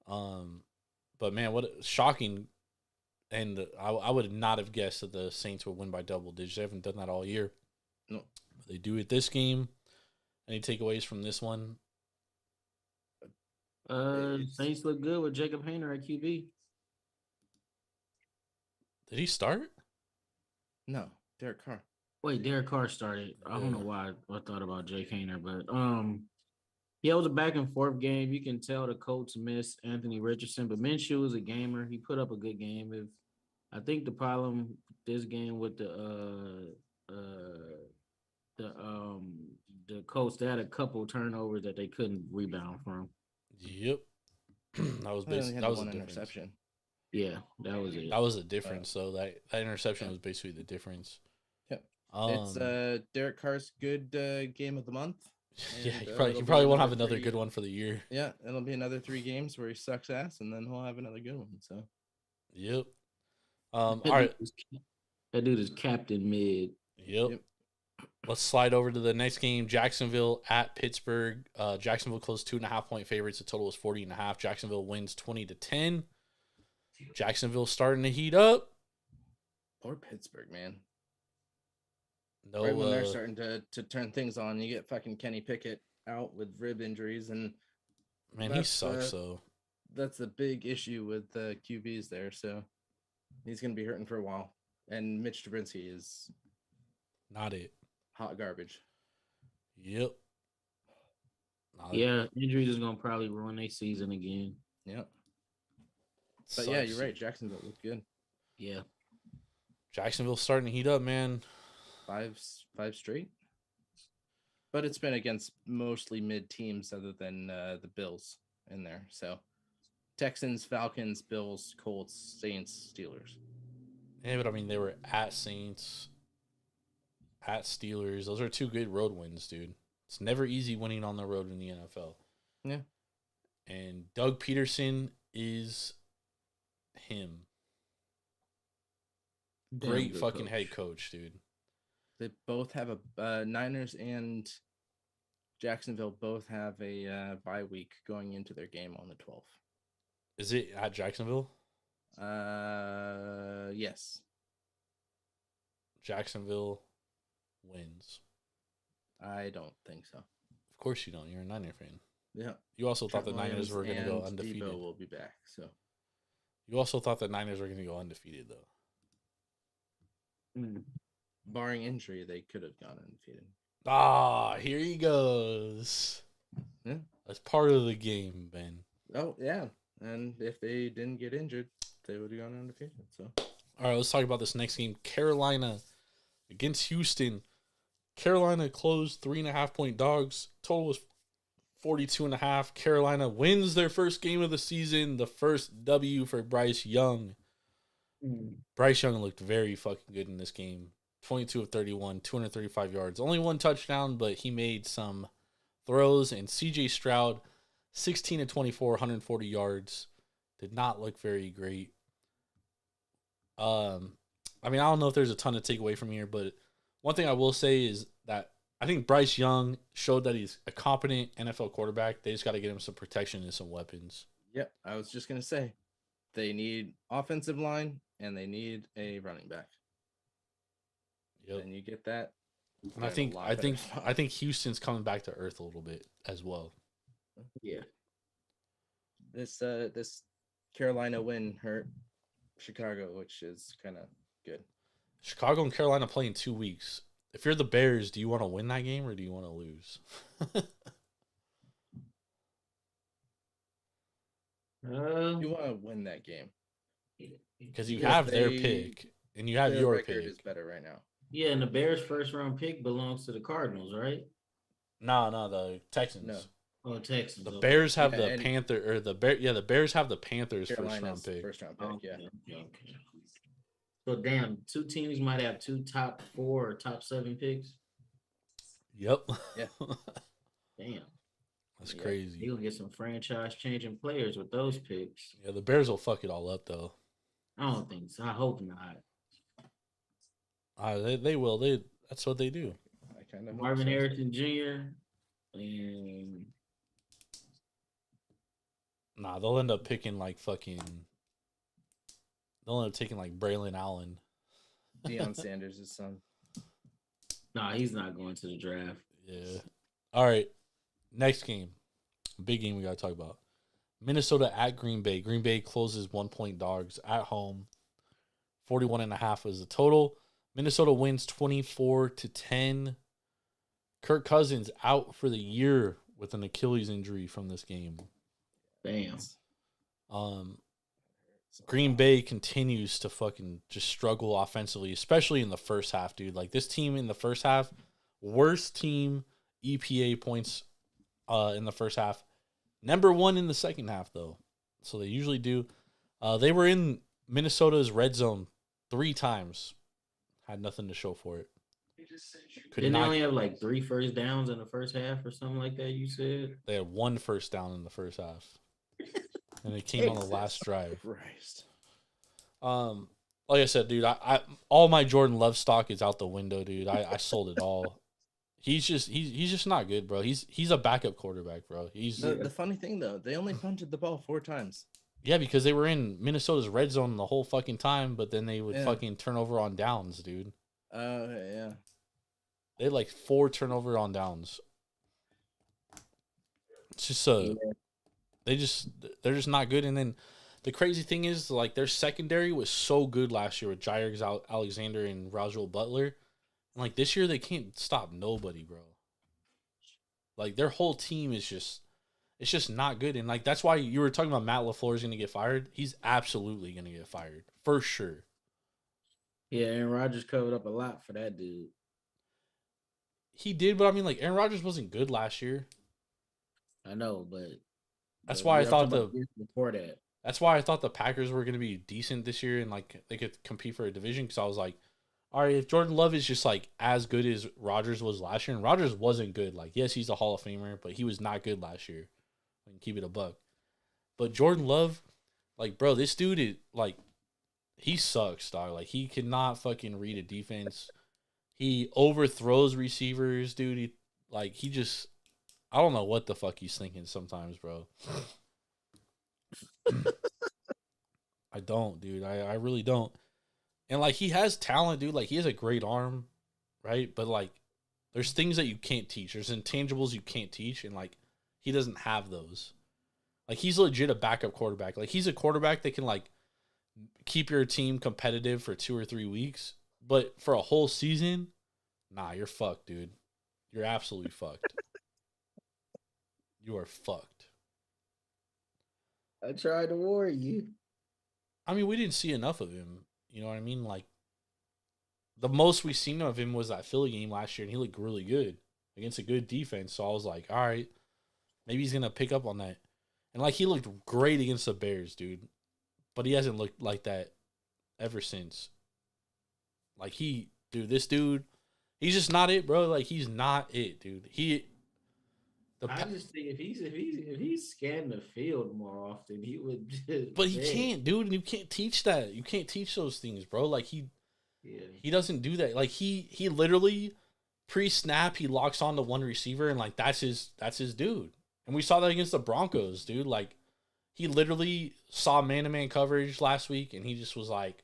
E: But man, what shocking! And I would not have guessed that the Saints would win by double digits. They haven't done that all year.
D: No,
E: but they do it this game. Any takeaways from this one?
F: Saints look good with Jacob Hayner at QB.
E: Did he start?
D: No, Derek Carr.
F: Wait, Derek Carr started. I don't know why I thought about Jake Hayner, but yeah, it was a back and forth game. You can tell the coach missed Anthony Richardson, but Minshew was a gamer. He put up a good game. I think the problem this game with the coach, they had a couple turnovers that they couldn't rebound from.
E: Yep. That was basically that was one interception.
F: Yeah, that was it.
E: That was a difference. So that interception was basically the difference.
D: Yep. It's Derek Carr's good game of the month.
E: Yeah, he probably won't have another good one for the year.
D: Yeah, it'll be another 3 games where he sucks ass, and then he'll have another good one. So.
E: Yep. All right.
F: That dude is Captain Mid.
E: Yep. Let's slide over to the next game. Jacksonville at Pittsburgh. Jacksonville closed 2.5-point favorites. The total was 40.5. Jacksonville wins 20-10. Jacksonville starting to heat up.
D: Poor Pittsburgh, man.
E: No,
D: right when they're starting to turn things on, you get fucking Kenny Pickett out with rib injuries, and
E: man, he sucks. So
D: that's the big issue with the QBs there. So he's gonna be hurting for a while. And Mitch Trubisky is
E: not it.
D: Hot garbage.
E: Yep.
F: Yeah, injuries is gonna probably ruin their season again.
D: Yep. But yeah, you're right. Jacksonville looked good.
F: Yeah.
E: Jacksonville starting to heat up, man.
D: 5 straight. But it's been against mostly mid teams other than the Bills in there. So Texans, Falcons, Bills, Colts, Saints, Steelers.
E: Yeah, but I mean, they were at Saints, at Steelers. Those are 2 good road wins, dude. It's never easy winning on the road in the NFL.
D: Yeah.
E: And Doug Peterson is him. Great fucking head coach, dude.
D: They both have a Niners and Jacksonville both have a bye week going into their game on the 12th.
E: Is it at Jacksonville?
D: Yes.
E: Jacksonville wins.
D: I don't think so.
E: Of course you don't. You're a Niner fan.
D: Yeah.
E: You also thought the Niners were going to go undefeated.
D: Debo will be back. So.
E: You also thought the Niners were going to go undefeated, though.
D: Barring injury, they could have gone undefeated.
E: Here he goes.
D: Yeah.
E: That's part of the game, Ben.
D: Oh, yeah. And if they didn't get injured, they would have gone undefeated. So.
E: All right, let's talk about this next game. Carolina against Houston. Carolina closed 3.5-point dogs. Total was 42.5. Carolina wins their first game of the season. The first W for Bryce Young. Bryce Young looked very fucking good in this game. 22 of 31, 235 yards. Only 1 touchdown, but he made some throws. And CJ Stroud, 16 of 24, 140 yards. Did not look very great. I mean, I don't know if there's a ton to take away from here, but one thing I will say is that I think Bryce Young showed that he's a competent NFL quarterback. They just got to get him some protection and some weapons.
D: Yep, I was just going to say, they need offensive line and they need a running back.
E: Yep.
D: And you get that.
E: And I think Houston's coming back to earth a little bit as well.
F: Yeah.
D: This Carolina win hurt Chicago, which is kind of good.
E: Chicago and Carolina play in 2 weeks. If you're the Bears, do you want to win that game or do you want to lose?
D: You want to win that game
E: because you have their pick and you have your pick.
D: Is better right now.
F: Yeah, and the Bears' first round pick belongs to the Cardinals, right?
E: No, the Texans.
F: No. Oh, Texans.
E: The Bears have the Panther or the Bears have the Panthers' first round pick.
F: Okay. So damn, 2 teams might have 2 top 4 or top 7 picks.
E: Yep.
D: Yeah.
F: Damn.
E: That's crazy.
F: You'll get some franchise changing players with those picks.
E: Yeah, the Bears will fuck it all up though.
F: I don't think so. I hope not.
E: They will. That's what they do.
D: I kind of
F: Marvin Harrison Jr. and
E: Nah, they'll end up picking like fucking. They'll end up taking like Braylon Allen.
D: Deion Sanders' son.
F: Nah, he's not going to the draft.
E: Yeah. All right. Next game. Big game we got to talk about. Minnesota at Green Bay. Green Bay closes 1-point dogs at home. 41.5 is the total. Minnesota wins 24-10. Kirk Cousins out for the year with an Achilles injury from this game.
F: Damn.
E: Green Bay continues to fucking just struggle offensively, especially in the first half, dude. Like this team in the first half, worst team EPA points in the first half. Number 1 in the second half, though. So they usually do. They were in Minnesota's red zone 3 times. Had nothing to show for it.
F: Didn't they only have like 3 first downs in the first half or something like that, you said?
E: They had 1 first down in the first half. And it came on the last drive.
D: Christ.
E: Like I said, dude, I all my Jordan Love stock is out the window, dude. I sold it all. He's just not good, bro. He's a backup quarterback, bro.
D: The funny thing though, they only punted the ball 4 times.
E: Yeah, because they were in Minnesota's red zone the whole fucking time, but then they would fucking turn over on downs, dude.
D: Yeah.
E: They had like 4 turnover on downs. It's just they're just not good. And then the crazy thing is, like, their secondary was so good last year with Jair Alexander and Rajul Butler. And like this year they can't stop nobody, bro. Like their whole team is just not good. And like that's why you were talking about Matt LaFleur is gonna get fired. He's absolutely gonna get fired. For sure.
F: Yeah, Aaron Rodgers covered up a lot for that dude.
E: He did, but I mean, like, Aaron Rodgers wasn't good last year.
F: I know, but
E: that's why I thought
F: before that.
E: That's why I thought the Packers were going to be decent this year and like they could compete for a division. Because I was like, all right, if Jordan Love is just like as good as Rodgers was last year, and Rodgers wasn't good. Like, yes, he's a Hall of Famer, but he was not good last year. I can keep it a buck. But Jordan Love, like, bro, this dude is like, he sucks, dog. Like, he cannot fucking read a defense. He overthrows receivers, dude. I don't know what the fuck he's thinking sometimes, bro. I don't, dude. I really don't. And, like, he has talent, dude. Like, he has a great arm, right? But, like, there's things that you can't teach. There's intangibles you can't teach, and, like, he doesn't have those. Like, he's legit a backup quarterback. Like, he's a quarterback that can, like, keep your team competitive for 2 or 3 weeks. But for a whole season, nah, you're fucked, dude. You're absolutely fucked. You are fucked.
F: I tried to warn you.
E: I mean, we didn't see enough of him. You know what I mean? Like, the most we seen of him was that Philly game last year, and he looked really good against a good defense. So I was like, all right, maybe he's going to pick up on that. And, like, he looked great against the Bears, dude. But he hasn't looked like that ever since. Like, this dude, he's just not it, bro. Like, he's not it, dude.
F: I just think if he's scanning the field more often, he would just.
E: But he can't, dude. And you can't teach that. You can't teach those things, bro. Like, he doesn't do that. Like, he literally pre-snap, he locks on to one receiver, and, like, that's his dude. And we saw that against the Broncos, dude. Like, he literally saw man-to-man coverage last week, and he just was like,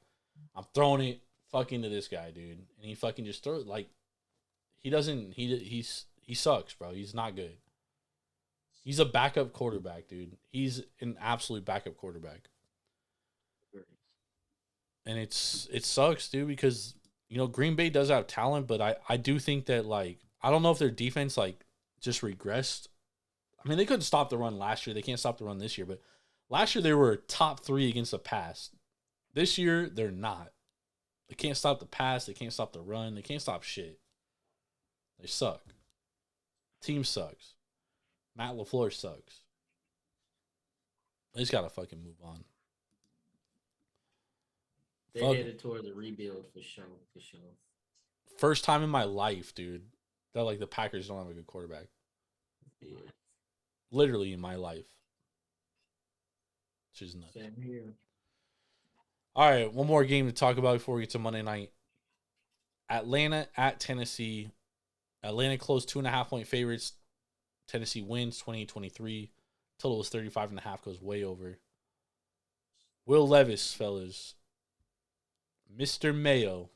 E: I'm throwing it fucking to this guy, dude. And he fucking just throws it. Like, he sucks, bro. He's not good. He's a backup quarterback, dude. He's an absolute backup quarterback. And it sucks, dude, because, you know, Green Bay does have talent, but I do think that, like, I don't know if their defense, like, just regressed. I mean, they couldn't stop the run last year. They can't stop the run this year, but last year they were top 3 against the pass. This year, they're not. They can't stop the pass. They can't stop the run. They can't stop shit. They suck. Team sucks. Matt LaFleur sucks. They just gotta fucking move on.
F: They're headed towards a rebuild for sure.
E: First time in my life, dude, that, like, the Packers don't have a good quarterback.
F: Yeah.
E: Literally in my life. Which is nuts.
F: Same here.
E: All right, one more game to talk about before we get to Monday night. Atlanta at Tennessee. Atlanta closed 2.5-point favorites. Tennessee wins 28-23. Total was 35.5, goes way over. Will Levis, fellas. Mr. Mayo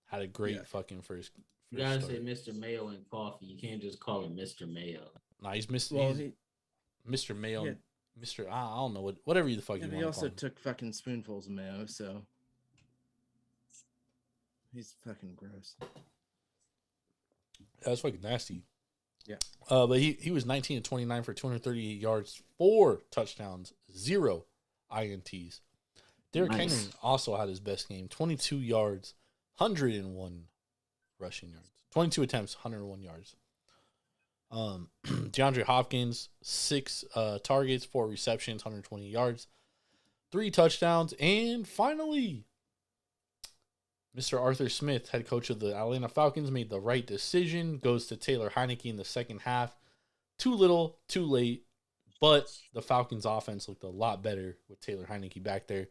E: had a great fucking first
F: You gotta
E: start.
F: say Mr. Mayo and coffee. You can't just call him Mr. Mayo.
E: Nah, he's Mr. Mayo. Yeah. Mr. I don't know whatever the fuck you want.
D: He also took fucking spoonfuls of mayo, so he's fucking gross.
E: That's fucking nasty.
D: Yeah.
E: But he was 19-29 for 238 yards, 4 touchdowns, 0 INTs. Derrick Henry also had his best game, 22 yards, 101 rushing yards. 22 attempts, 101 yards. DeAndre Hopkins, 6 targets, 4 receptions, 120 yards, 3 touchdowns, and finally, Mr. Arthur Smith, head coach of the Atlanta Falcons, made the right decision, goes to Taylor Heineke in the second half. Too little, too late, but the Falcons offense looked a lot better with Taylor Heineke back there.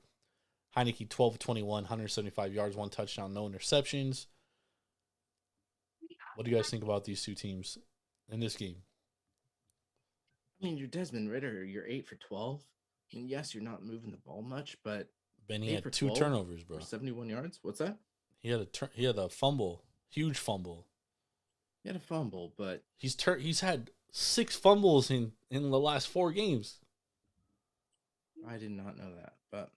E: Heineke 12-21, 175 yards, 1 touchdown, no interceptions. What do you guys think about these two teams in this game?
D: I mean, you're Desmond Ridder. You're 8 for 12. I mean, yes, you're not moving the ball much, but
E: Benny had 2 turnovers, bro.
D: 71 yards. What's that?
E: He had a fumble, huge fumble.
D: He had a fumble, but
E: he's had 6 fumbles in the last 4 games.
D: I did not know that, but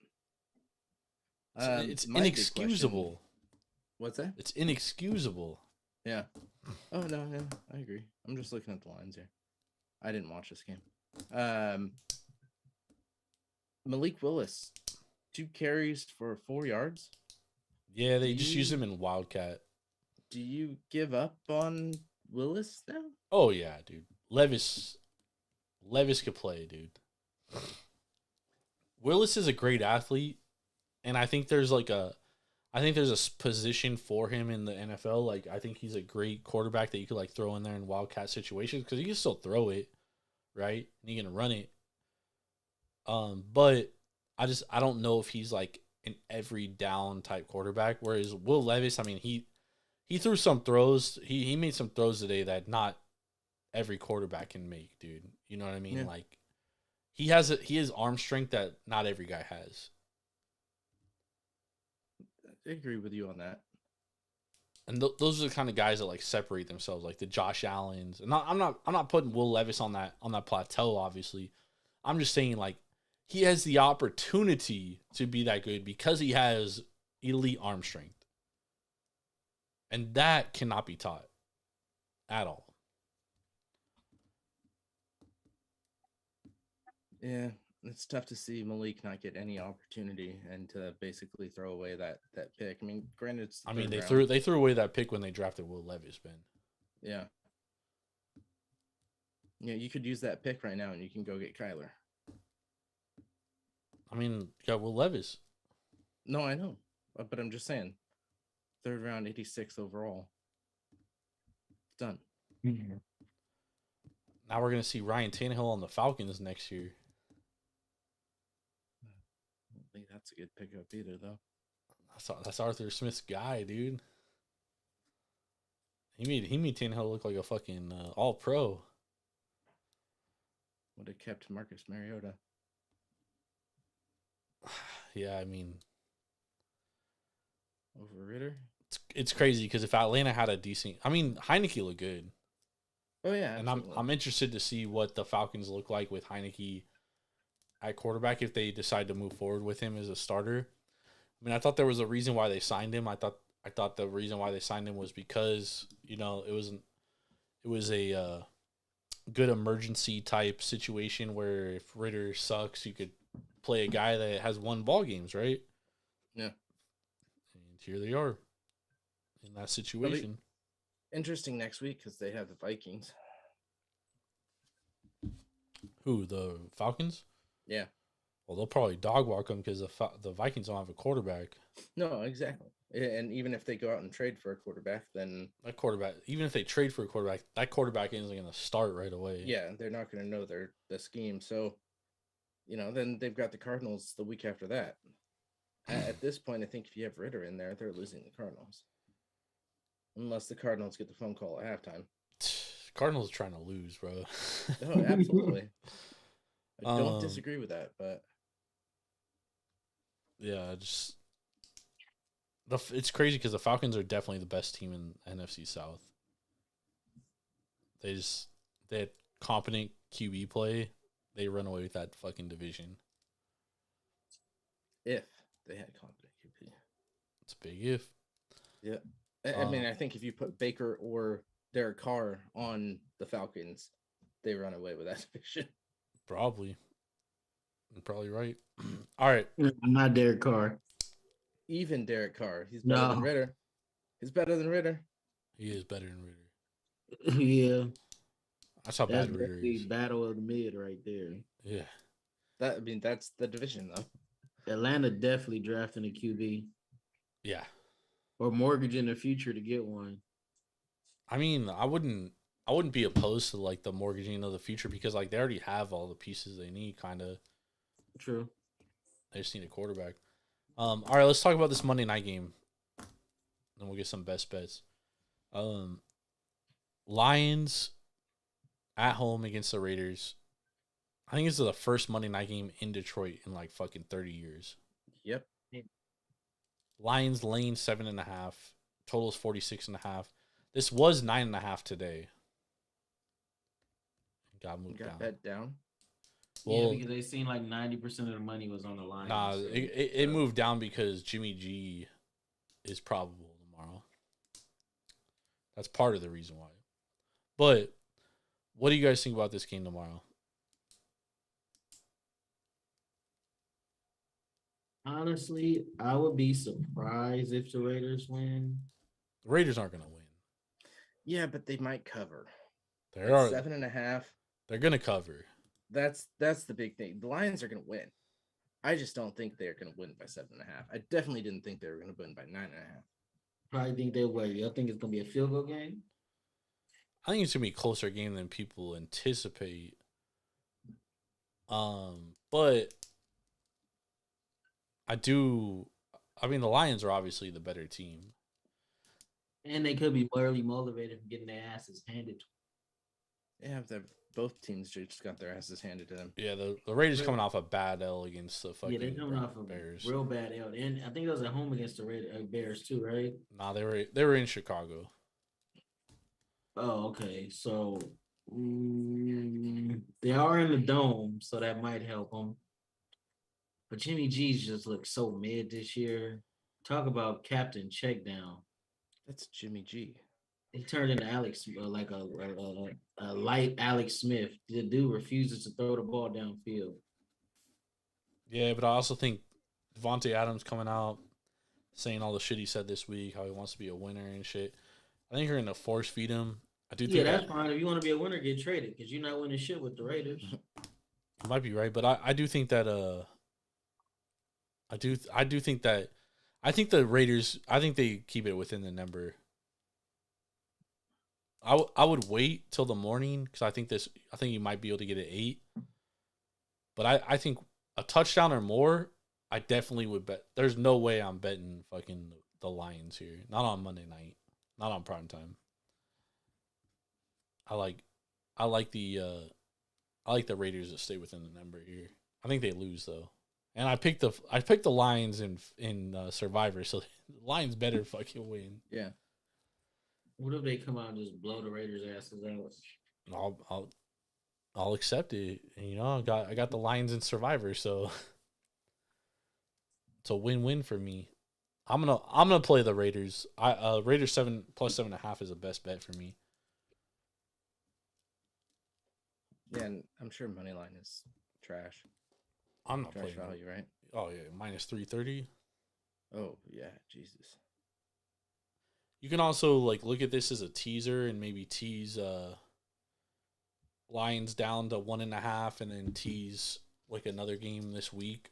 E: it's inexcusable.
D: What's that?
E: It's inexcusable.
D: Yeah. Oh no, yeah, I agree. I'm just looking at the lines here. I didn't watch this game. Malik Willis, 2 carries for 4 yards.
E: Yeah, they just use him in Wildcat.
D: Do you give up on Willis now?
E: Oh yeah, dude. Levis could play, dude. Willis is a great athlete, and I think there's a position for him in the NFL. Like, I think he's a great quarterback that you could like throw in there in Wildcat situations because he can still throw it, right? And he can run it. But I don't know if he's like an every down type quarterback. Whereas Will Levis, I mean, he threw some throws. He made some throws today that not every quarterback can make, dude. You know what I mean? Yeah. Like, he has arm strength that not every guy has.
D: I agree with you on that.
E: And those are the kind of guys that like separate themselves, like the Josh Allens. And I'm not putting Will Levis on that plateau. Obviously, I'm just saying like he has the opportunity to be that good because he has elite arm strength, and that cannot be taught at all.
D: Yeah. It's tough to see Malik not get any opportunity and to basically throw away that pick. I mean, granted,
E: they threw away that pick when they drafted Will Levis, Ben.
D: Yeah. Yeah, you could use that pick right now and you can go get Kyler.
E: I mean, you got Will Levis.
D: No, I know. But I'm just saying. 3rd round, 86th overall. Done.
E: Mm-hmm. Now we're going to see Ryan Tannehill on the Falcons next year.
D: I think that's a good pickup either, though.
E: That's Arthur Smith's guy, dude. He made Tannehill look like a fucking all-pro.
D: Would have kept Marcus Mariota.
E: Yeah, I mean,
D: over Ridder.
E: It's crazy because if Atlanta had a decent, I mean, Heineke looked good.
D: Oh yeah,
E: and I'm interested to see what the Falcons look like with Heineke at quarterback if they decide to move forward with him as a starter. I mean, I thought there was a reason why they signed him. I thought the reason why they signed him was because, you know, it was a good emergency type situation where if Ridder sucks, you could play a guy that has won ball games, right?
D: Yeah.
E: And here they are in that situation.
D: Interesting next week because they have the Vikings.
E: Who, the Falcons?
D: Yeah.
E: Well, they'll probably dog walk them because the Vikings don't have a quarterback.
D: No, exactly. And even if they go out and trade for a quarterback, then
E: that quarterback, even if they trade for a quarterback, that quarterback isn't going to start right away.
D: Yeah, they're not going to know the scheme. So, you know, then they've got the Cardinals the week after that. At this point, I think if you have Ritter in there, they're losing the Cardinals. Unless the Cardinals get the phone call at halftime.
E: Cardinals are trying to lose, bro.
D: Oh, absolutely. I don't disagree with that, but
E: yeah, it's crazy because the Falcons are definitely the best team in NFC South. They had competent QB play. They run away with that fucking division.
D: If they had competent QB,
E: it's a big if.
D: Yeah, I mean, I think if you put Baker or Derek Carr on the Falcons, they run away with that division.
E: Probably. You're probably right. All right.
F: I'm not Derek Carr.
D: Even Derek Carr. He's better than Ritter. He's better than Ritter.
E: He is better than Ritter.
F: Yeah.
E: That's how bad Ritter is.
F: Battle of the mid right there.
E: Yeah.
D: That's the division, though.
F: Atlanta definitely drafting a QB.
E: Yeah.
F: Or mortgaging the future to get one.
E: I mean, I wouldn't be opposed to like the mortgaging of the future because like they already have all the pieces they need, kind of.
F: True.
E: They just need a quarterback. All right, let's talk about this Monday night game. Then we'll get some best bets. Lions at home against the Raiders. I think this is the first Monday night game in Detroit in like fucking 30 years.
D: Yep.
E: Lions laying 7.5. Total is 46.5. This was 9.5 today. Got moved down.
D: Bet down.
F: Well, because they seemed like 90% of the money was on the line.
E: Nah, so. it moved down because Jimmy G is probable tomorrow. That's part of the reason why. But what do you guys think about this game tomorrow?
F: Honestly, I would be surprised if the Raiders win.
E: The Raiders aren't going to win.
D: Yeah, but they might cover.
E: They are
D: 7.5.
E: They're going to cover.
D: That's the big thing. The Lions are going to win. I just don't think they're going to win by 7.5. I definitely didn't think they were going to win by 9.5.
F: Probably think they'll win. Y'all think it's going to be a field goal game?
E: I think it's going to be a closer game than people anticipate. But I mean, the Lions are obviously the better team.
F: And they could be barely motivated from getting their asses handed to
D: them. Yeah, both teams just got their asses handed to them.
E: Yeah, the Raiders coming off a bad L against the fucking
F: they're coming off a
E: Bears.
F: Real bad L. And I think it was at home against the Bears too, right?
E: Nah, they were in Chicago.
F: Oh, okay. So they are in the dome, so that might help them. But Jimmy G's just looked so mid this year. Talk about captain check down.
D: That's Jimmy G.
F: He turned into Alex, like a light Alex Smith. The dude refuses to throw the ball downfield.
E: Yeah, but I also think Devontae Adams coming out saying all the shit he said this week, how he wants to be a winner and shit. I think you're going to force feed him. I do think
F: that's fine. If you want to be a winner, get traded because you're not winning shit with the Raiders.
E: You might be right, but I do think that I think the Raiders, I think they keep it within the number. I would wait till the morning because I think you might be able to get it 8. But I think a touchdown or more, I definitely would bet. There's no way I'm betting fucking the Lions here. Not on Monday night. Not on prime time. I like the Raiders to stay within the number here. I think they lose though. And I picked the Lions in Survivor, so the Lions better fucking win.
D: Yeah.
F: What if they come out and just blow the Raiders' asses out?
E: I'll accept it. And, you know, I got the Lions in Survivor, so it's a win-win for me. I'm gonna play the Raiders. Raiders 7 plus 7.5 is the best bet for me.
D: Yeah, and I'm sure moneyline is trash.
E: I'm not
D: trash
E: playing
D: value, right?
E: Oh yeah, minus 330.
D: Oh yeah, Jesus.
E: You can also like look at this as a teaser and maybe tease Lions down to 1.5 and then tease like another game this week.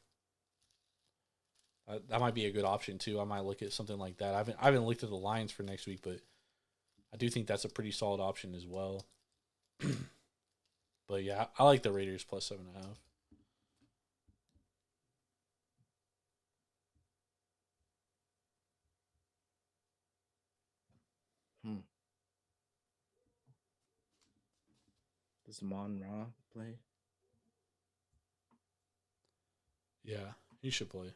E: That might be a good option too. I might look at something like that. I haven't looked at the Lions for next week, but I do think that's a pretty solid option as well. But yeah, I like the Raiders plus 7.5.
D: Does Mon Ra play?
E: Yeah, he should play.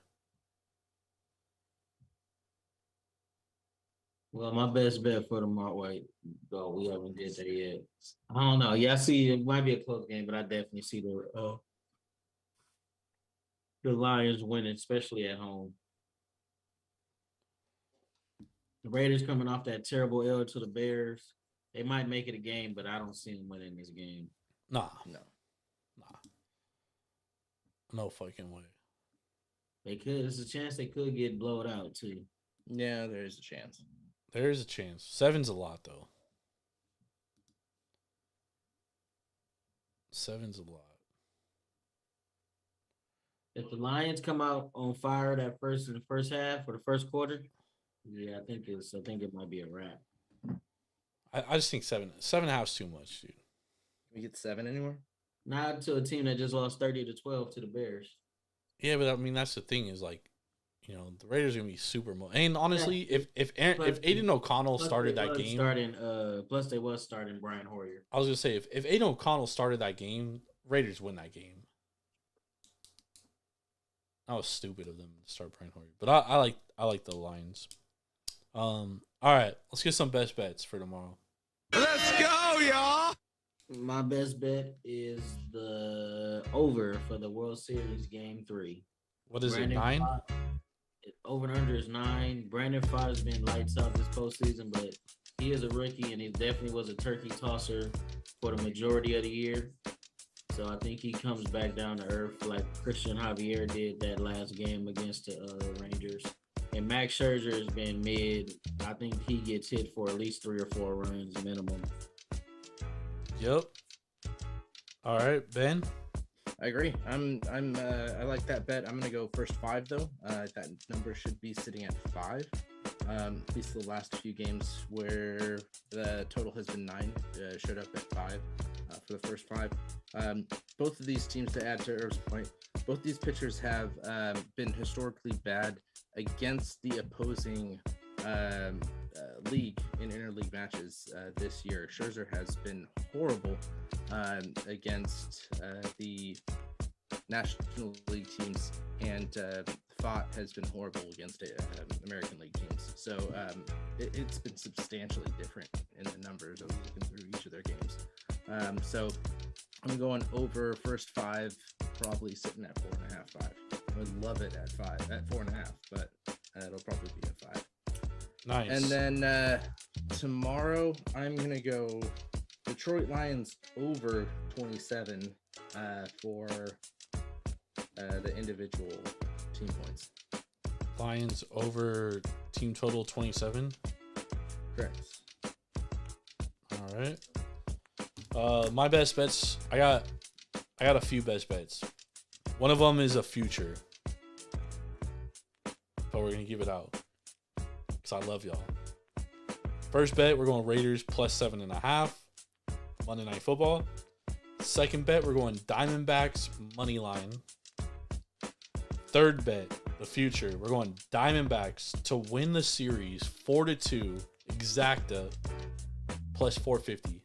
F: Well, my best bet for tomorrow. Wait, though we haven't did that yet. I don't know. Yeah, I see it might be a close game, but I definitely see the Lions winning, especially at home. The Raiders coming off that terrible L to the Bears. They might make it a game, but I don't see them winning this game.
E: Nah.
D: No.
E: No fucking way.
F: They could. There's a chance they could get blown out too.
D: Yeah, there is a chance.
E: There is a chance. 7's a lot though. 7's a lot.
F: If the Lions come out on fire in the first half or the first quarter, yeah, I think it might be a wrap.
E: I just think 7. 7.5 is too much, dude.
D: Can we get 7 anymore?
F: Not to a team that just lost 30-12 to the Bears.
E: Yeah, but I mean that's the thing is like, you know, the Raiders are gonna be super. And honestly, yeah. if Aiden O'Connell started that game,
F: plus they was starting Brian Hoyer.
E: I was gonna say if Aiden O'Connell started that game, Raiders win that game. That was stupid of them to start Brian Hoyer, but I like the Lions. All right, let's get some best bets for tomorrow.
B: Let's go, y'all.
F: My best bet is the over for the World Series Game 3.
E: What is it, 9?
F: Over and under is 9. Brandon Pfaadt has been lights out this postseason, but he is a rookie, and he definitely was a turkey tosser for the majority of the year. So I think he comes back down to earth like Christian Javier did that last game against the Rangers. And Max Scherzer has been mid. I think he gets hit for at least 3 or 4 runs minimum.
E: Yep. All right, Ben.
D: I agree. I like that bet. I'm gonna go first 5 though. That number should be sitting at 5. At least the last few games where the total has been 9 showed up at 5 for the first 5. Both of these teams, to add to Irv's point, both these pitchers have been historically bad against the opposing league in interleague matches this year. Scherzer has been horrible against the National League teams, and Pfaadt has been horrible against American League teams. So it's been substantially different in the numbers of looking through each of their games. So I'm going over first 5, probably sitting at 4.5, 5. I would love it at 4.5, but it'll probably be at 5.
E: Nice.
D: And then tomorrow I'm gonna go Detroit Lions over 27 for the individual team points.
E: Lions over team total 27.
D: Correct.
E: All right. My best bets. I got a few best bets. One of them is a future, but we're gonna give it out because I love y'all. First bet, we're going Raiders plus 7.5 Monday Night Football. Second bet, we're going Diamondbacks money line. Third bet, the future, we're going Diamondbacks to win the series 4-2 exacta plus 450.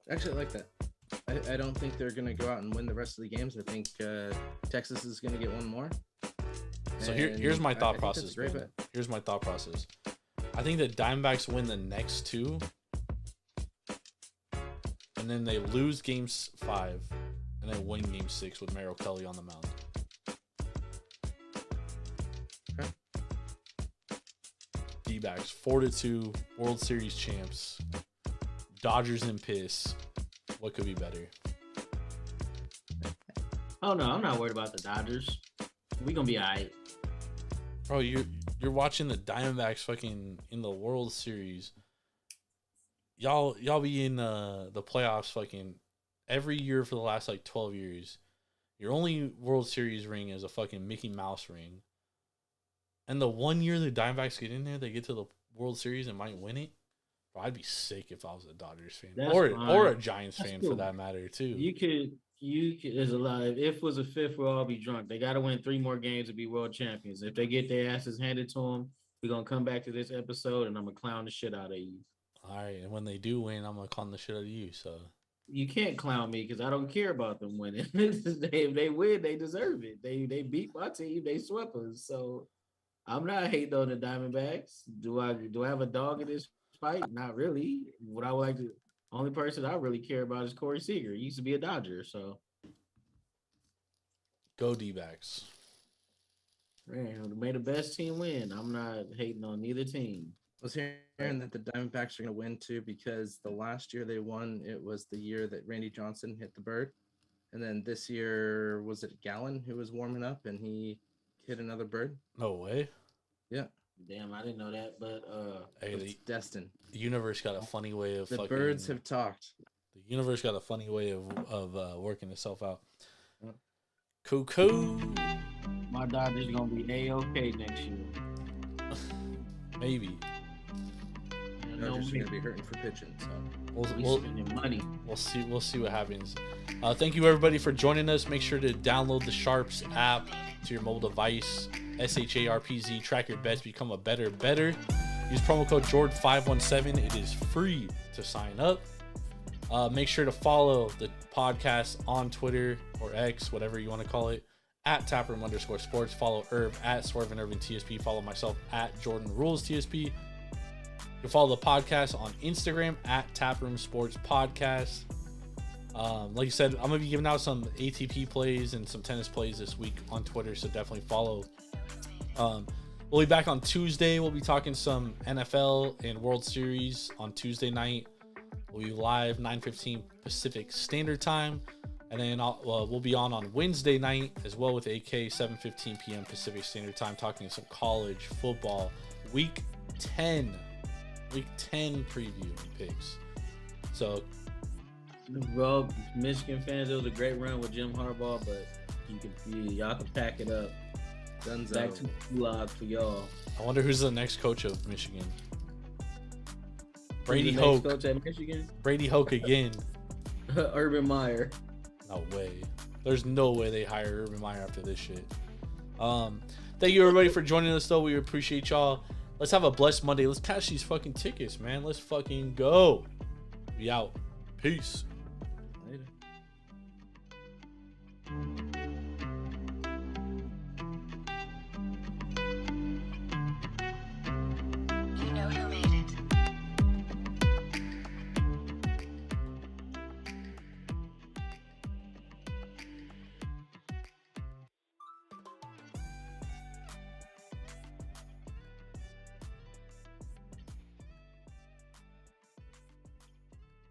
D: Actually, I like that. I don't think they're going to go out and win the rest of the games. I think Texas is going to get one more.
E: So here's my thought process. Here's my thought process. I think the Diamondbacks win the next 2, and then they lose game 5, and then win game 6 with Merrill Kelly on the mound.
D: Okay.
E: D-backs 4-2 World Series champs. Dodgers in piss. What could be better?
F: Oh no, I'm not worried about the Dodgers. We gonna be all right.
E: Bro, you're watching the Diamondbacks fucking in the World Series. Y'all be in the playoffs fucking every year for the last like 12 years. Your only World Series ring is a fucking Mickey Mouse ring. And the one year the Diamondbacks get in there, they get to the World Series and might win it. Bro, I'd be sick if I was a Dodgers fan. Or a Giants fan for that matter too.
F: You could there's a lot. If it was a 5th, we'll all be drunk. They got to win 3 more games to be world champions. If they get their asses handed to them, we're going to come back to this episode and I'm going to clown the shit out of you.
E: All right. And when they do win, I'm going to clown the shit out of you. So
F: you can't clown me because I don't care about them winning. If they win, they deserve it. They beat my team. They swept us. So I'm not hating on the Diamondbacks. Do I have a dog in this fight? Not really. What I would like to. Only person I really care about is Corey Seager. He used to be a Dodger. So
E: go D-backs.
F: Man, may the best team win. I'm not hating on neither team.
D: I was hearing that the Diamondbacks are going to win too because the last year they won, it was the year that Randy Johnson hit the bird. And then this year, was it Gallen who was warming up and he hit another bird?
E: No way.
D: Yeah.
F: Damn, I didn't know that, but
D: hey, it's destined.
E: The universe got a funny way of
D: the birds have talked.
E: The universe got a funny way of working itself out. Cuckoo.
F: My Dodgers gonna be A-OK next year.
E: Maybe.
D: Dodgers are gonna be hurting for pitching, so
E: we'll
F: spending money.
E: We'll see what happens. Thank you everybody for joining us. Make sure to download the Sharps app to your mobile device. SHARPZ. Track your bets. Become a better. Use promo code Jord517. It is free to sign up. Make sure to follow the podcast on Twitter or X, whatever you want to call it, at @taproom_sports. Follow Herb at Swerve&Irvin TSP. Follow myself at Jordan Rules TSP. You can follow the podcast on Instagram at Taproom Sports Podcast. Like you said, I'm gonna be giving out some ATP plays and some tennis plays this week on Twitter, so definitely follow. We'll be back on Tuesday. We'll be talking some NFL and World Series on Tuesday night. We'll be live 9:15 Pacific Standard Time, and then we'll be on Wednesday night as well with AK 7:15 p.m. Pacific Standard Time, talking some college football Week 10 preview and picks. So,
F: well, Michigan fans, it was a great run with Jim Harbaugh, but y'all can pack it up.
D: Dunzo.
F: Back to log for y'all.
E: I wonder who's the next coach of Michigan. Brady Hoke.
F: Coach at Michigan.
E: Brady Hoke again.
F: Urban Meyer.
E: No way. There's no way they hire Urban Meyer after this shit. Thank you everybody for joining us though. We appreciate y'all. Let's have a blessed Monday. Let's cash these fucking tickets, man. Let's fucking go. Be out. Peace.